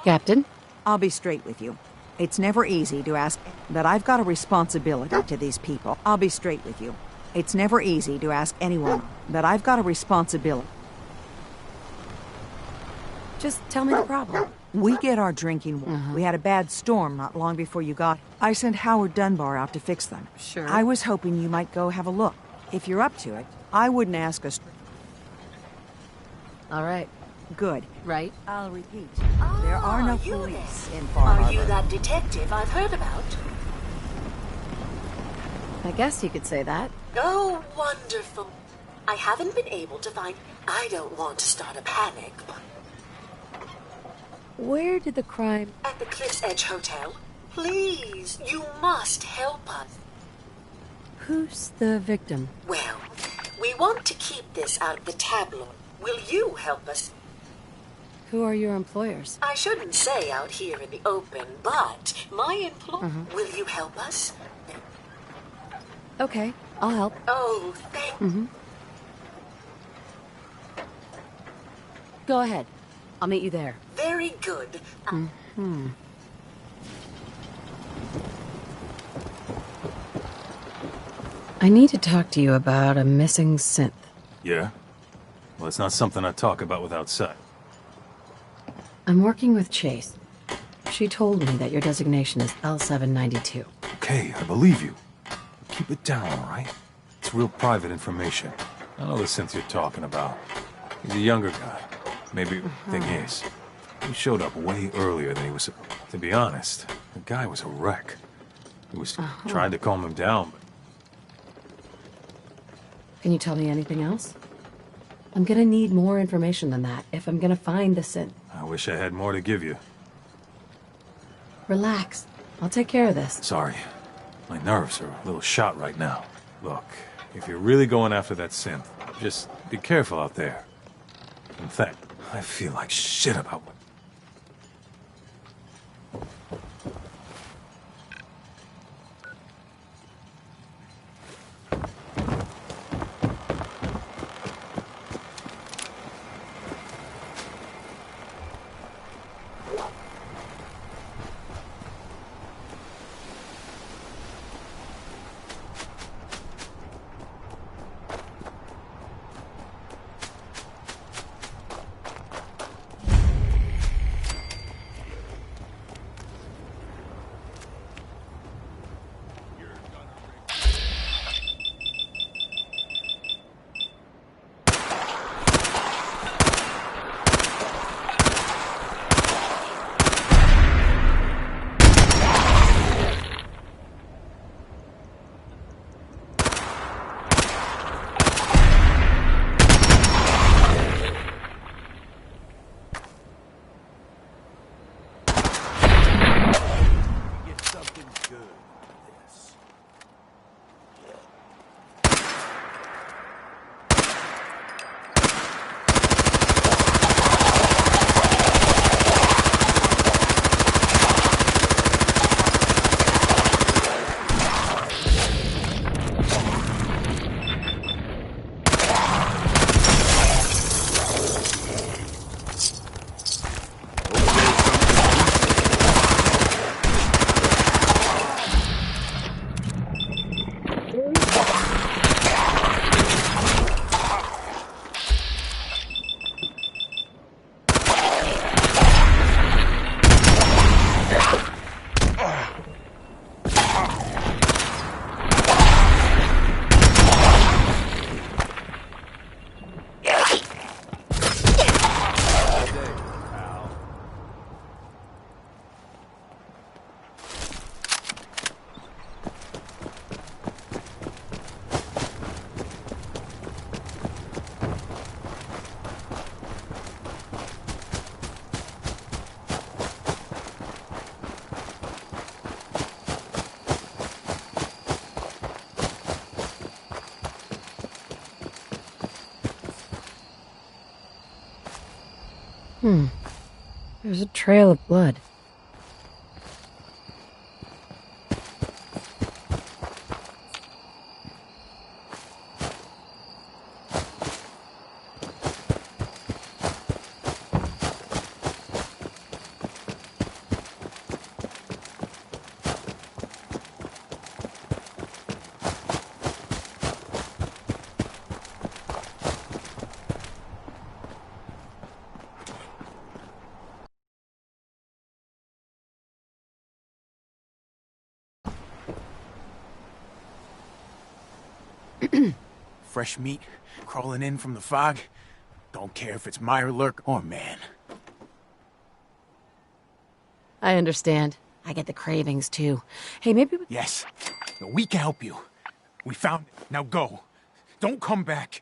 Captain? I'll be straight with you. It's never easy to ask, but I've got a responsibility to these people. I'll be straight with you. It's never easy to ask anyone, but I've got a responsibility. Just tell me the problem. We get our drinking water. We had a bad storm not long before you got. I sent Howard Dunbar out to fix them. Sure. I was hoping you might go have a look. If you're up to it, I wouldn't ask us. All right. Good. Right? I'll repeat. There are no you police there. in Far Are Harbor. you that detective I've heard about? I guess you could say that. Oh, wonderful. I haven't been able to find... I don't want to start a panic, but... Where did the crime... At the Cliff's Edge Hotel. Please, you must help us. Who's the victim? Well, we want to keep this out of the tabloid. Will you help us? Who are your employers? I shouldn't say out here in the open, but my employer... Will you help us? Okay, I'll help. Oh, thank... Go ahead. I'll meet you there. Very good. I need to talk to you about a missing synth. Yeah? Well, it's not something I talk about without sight. I'm working with Chase. She told me that your designation is L792. Okay, I believe you. Keep it down, all right? It's real private information. I know the synth you're talking about. He's a younger guy. Maybe, thing is, he showed up way earlier than he was supposed to. To be honest, the guy was a wreck. He was trying to calm him down, but... Can you tell me anything else? I'm gonna need more information than that if I'm gonna find the synth. I wish I had more to give you. Relax. I'll take care of this. Sorry. My nerves are a little shot right now. Look, if you're really going after that synth, just be careful out there. In fact, I feel like shit about what... There's a trail of blood. Fresh meat crawling in from the fog. Don't care if it's Mirelurk or man. I understand. I get the cravings, too. Hey, maybe we... Yes. We can help you. We found it. Now go. Don't come back.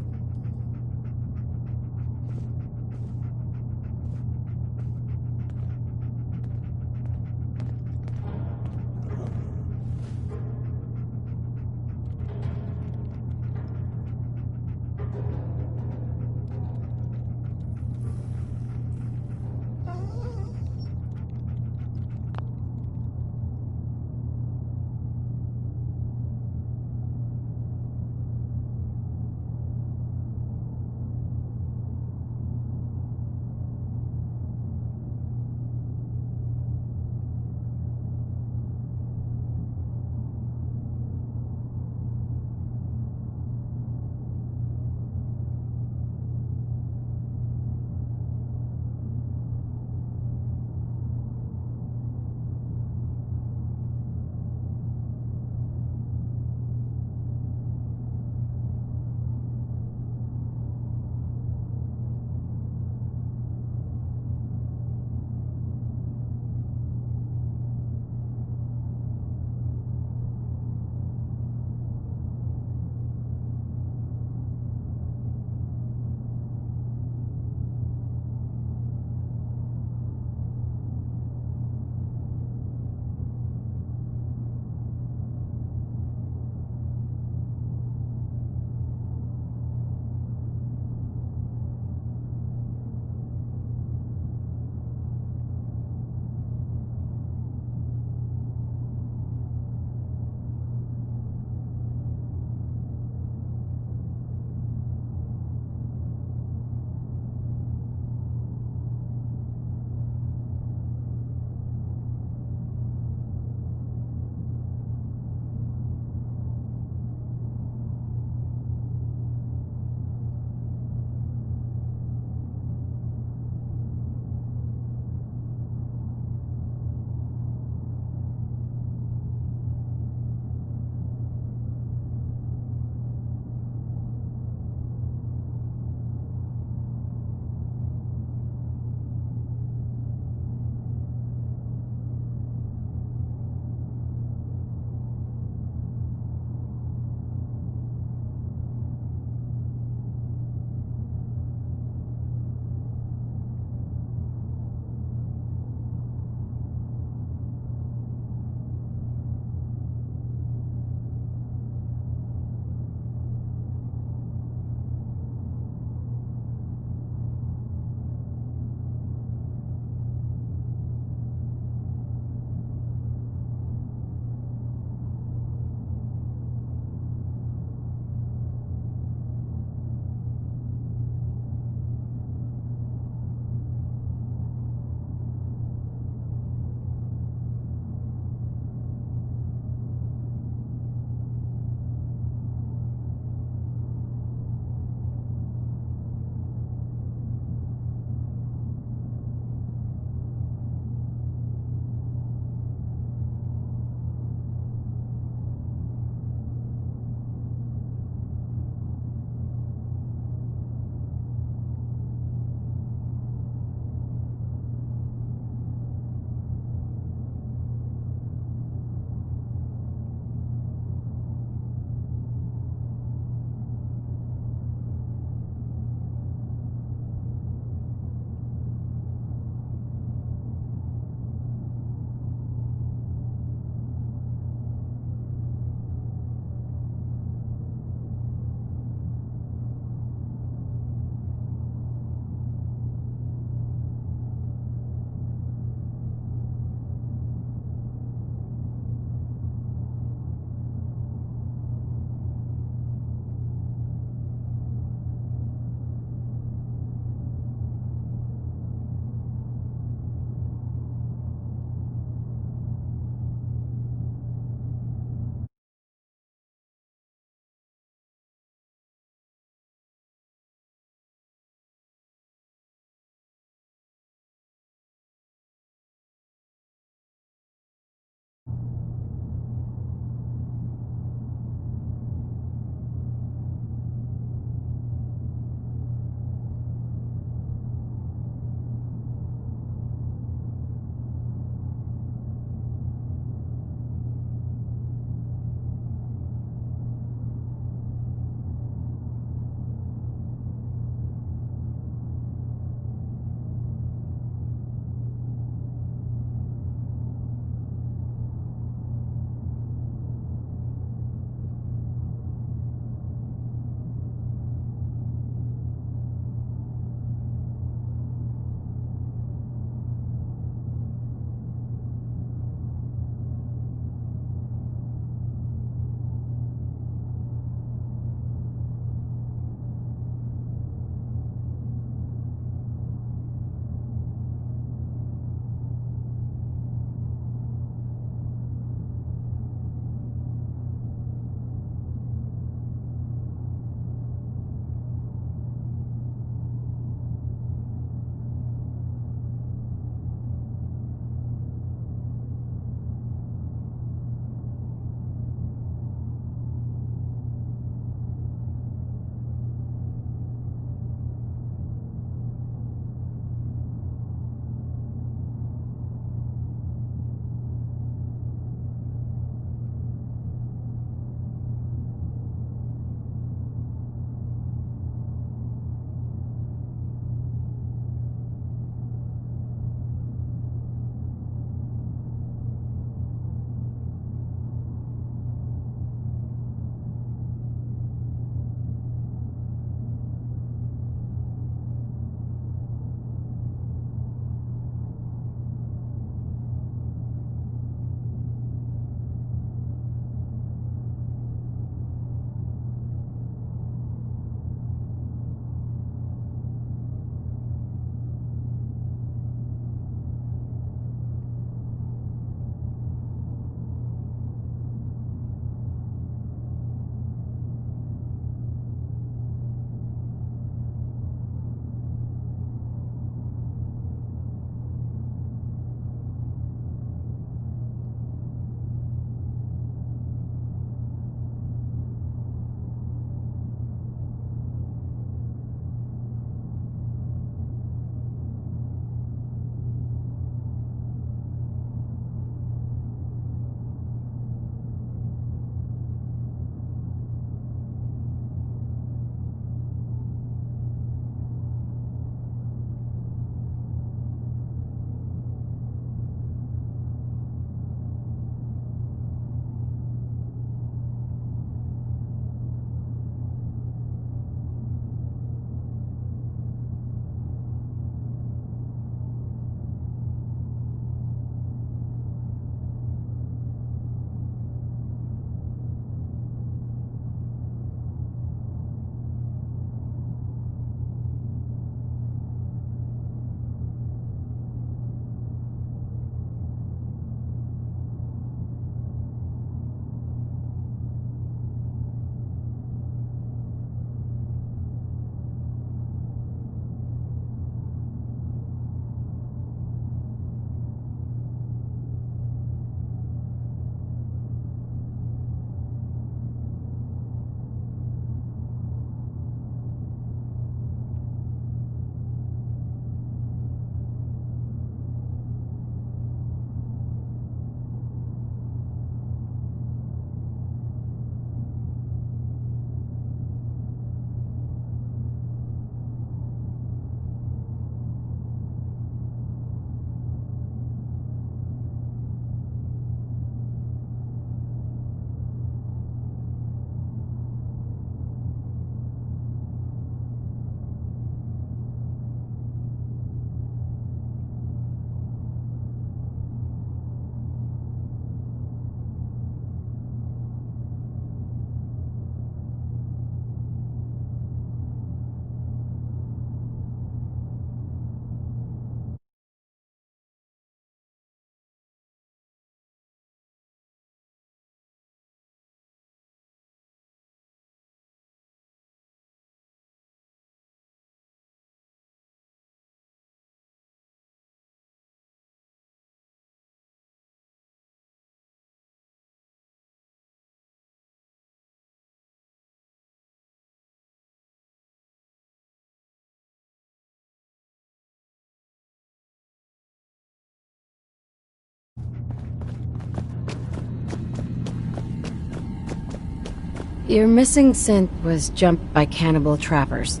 Your missing synth was jumped by cannibal trappers.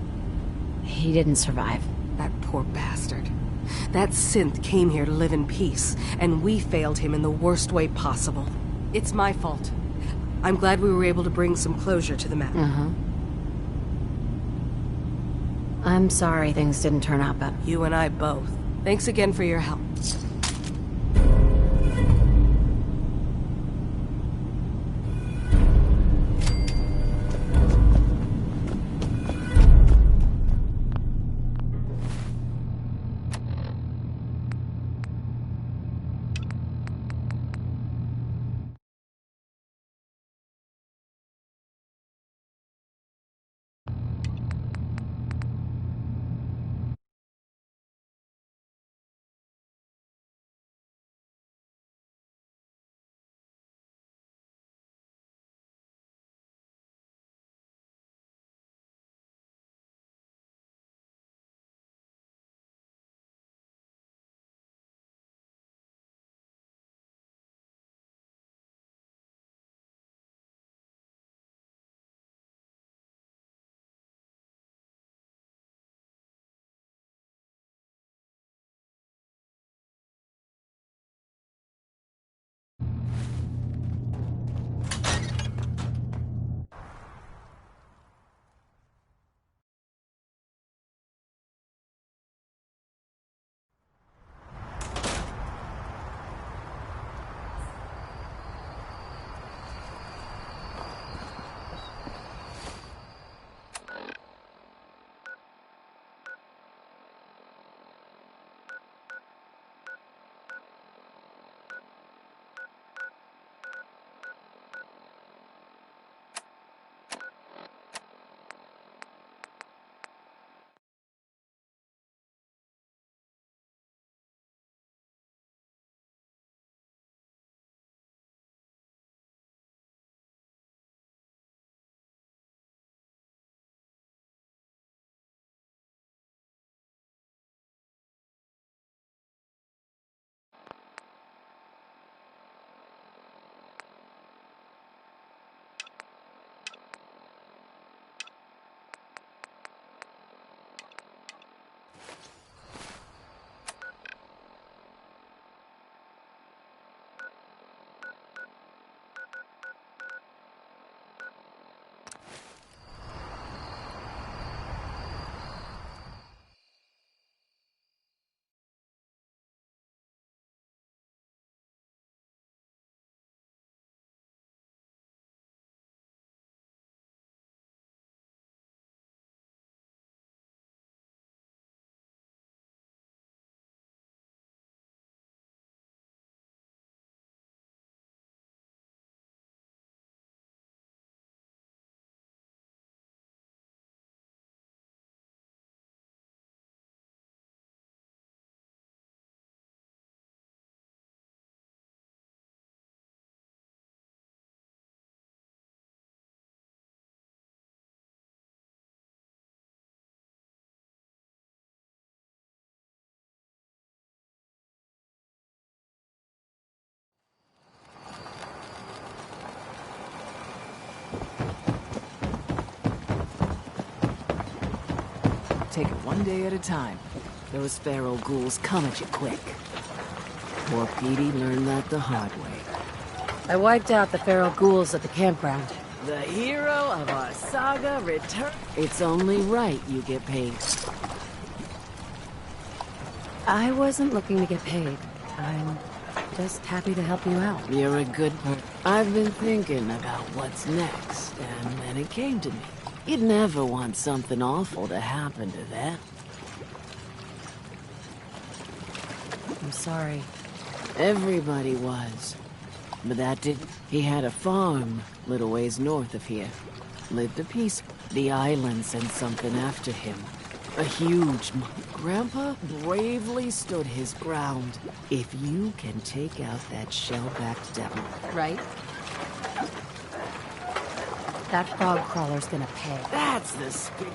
He didn't survive. That poor bastard. That synth came here to live in peace, and we failed him in the worst way possible. It's my fault. I'm glad we were able to bring some closure to the matter. I'm sorry things didn't turn out better. You and I both. Thanks again for your help. Take it one day at a time. Those feral ghouls come at you quick. Poor Petey learned that the hard way. I wiped out the feral ghouls at the campground. The hero of our saga return. It's only right you get paid. I wasn't looking to get paid. I'm just happy to help you out. You're a good person. I've been thinking about what's next, and then it came to me. You'd never want something awful to happen to that. I'm sorry. Everybody was. But that didn't. He had a farm, little ways north of here. Lived a piece. The island sent something after him. A huge Grandpa bravely stood his ground. If you can take out that shell-backed devil. Right? That frog crawler's gonna pay. That's the spirit.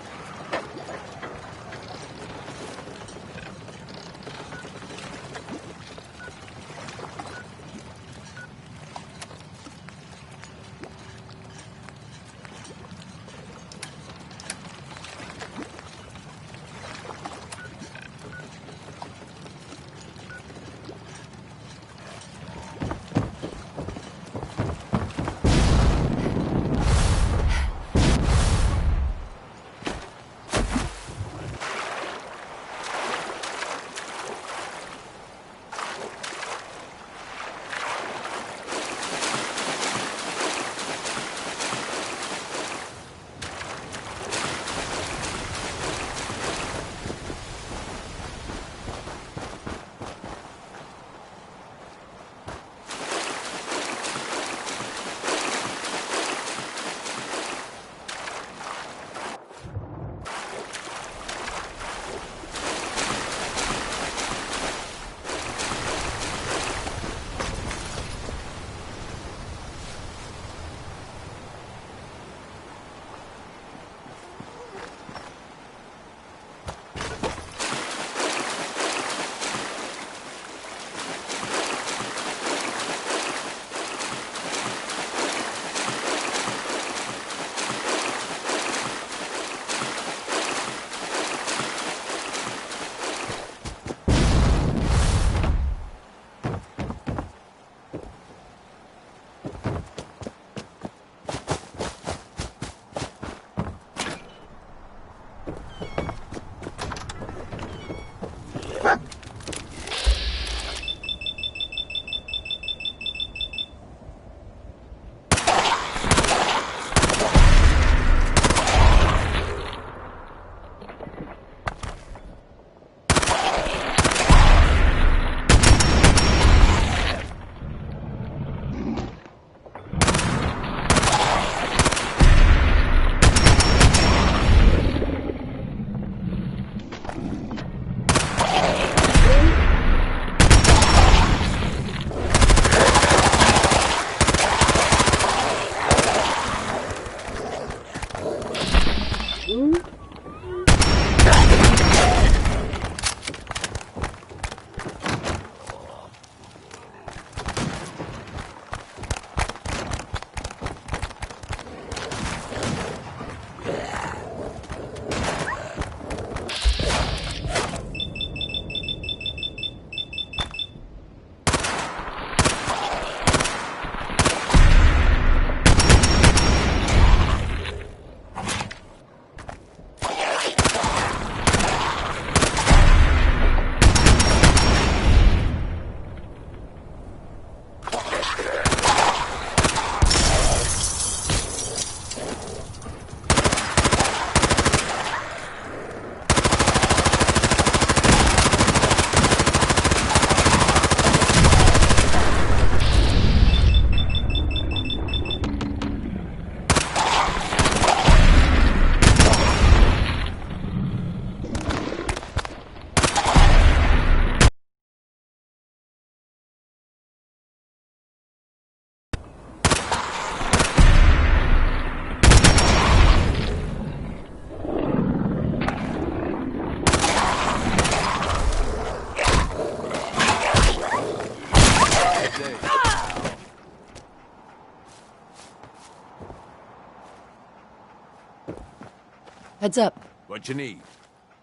Heads up. What you need?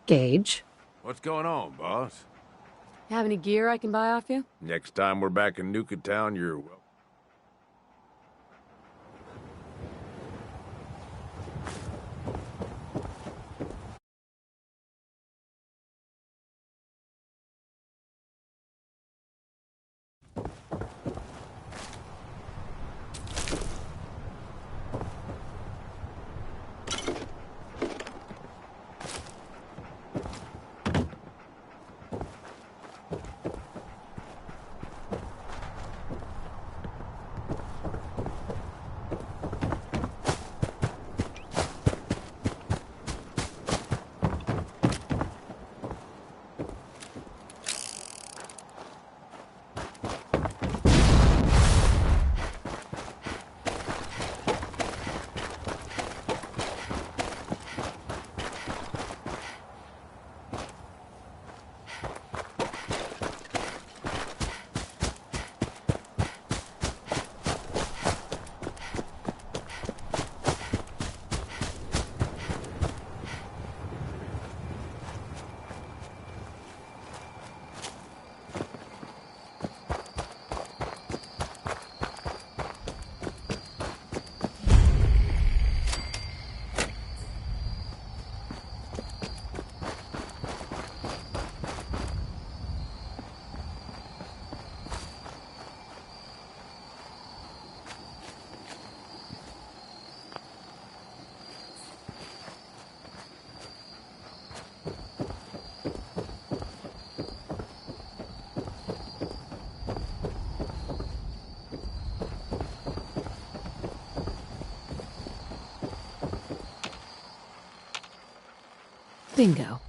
Gage. What's going on, boss? Have any gear I can buy off you? Next time we're back in Nuka Town, you're welcome. Bingo.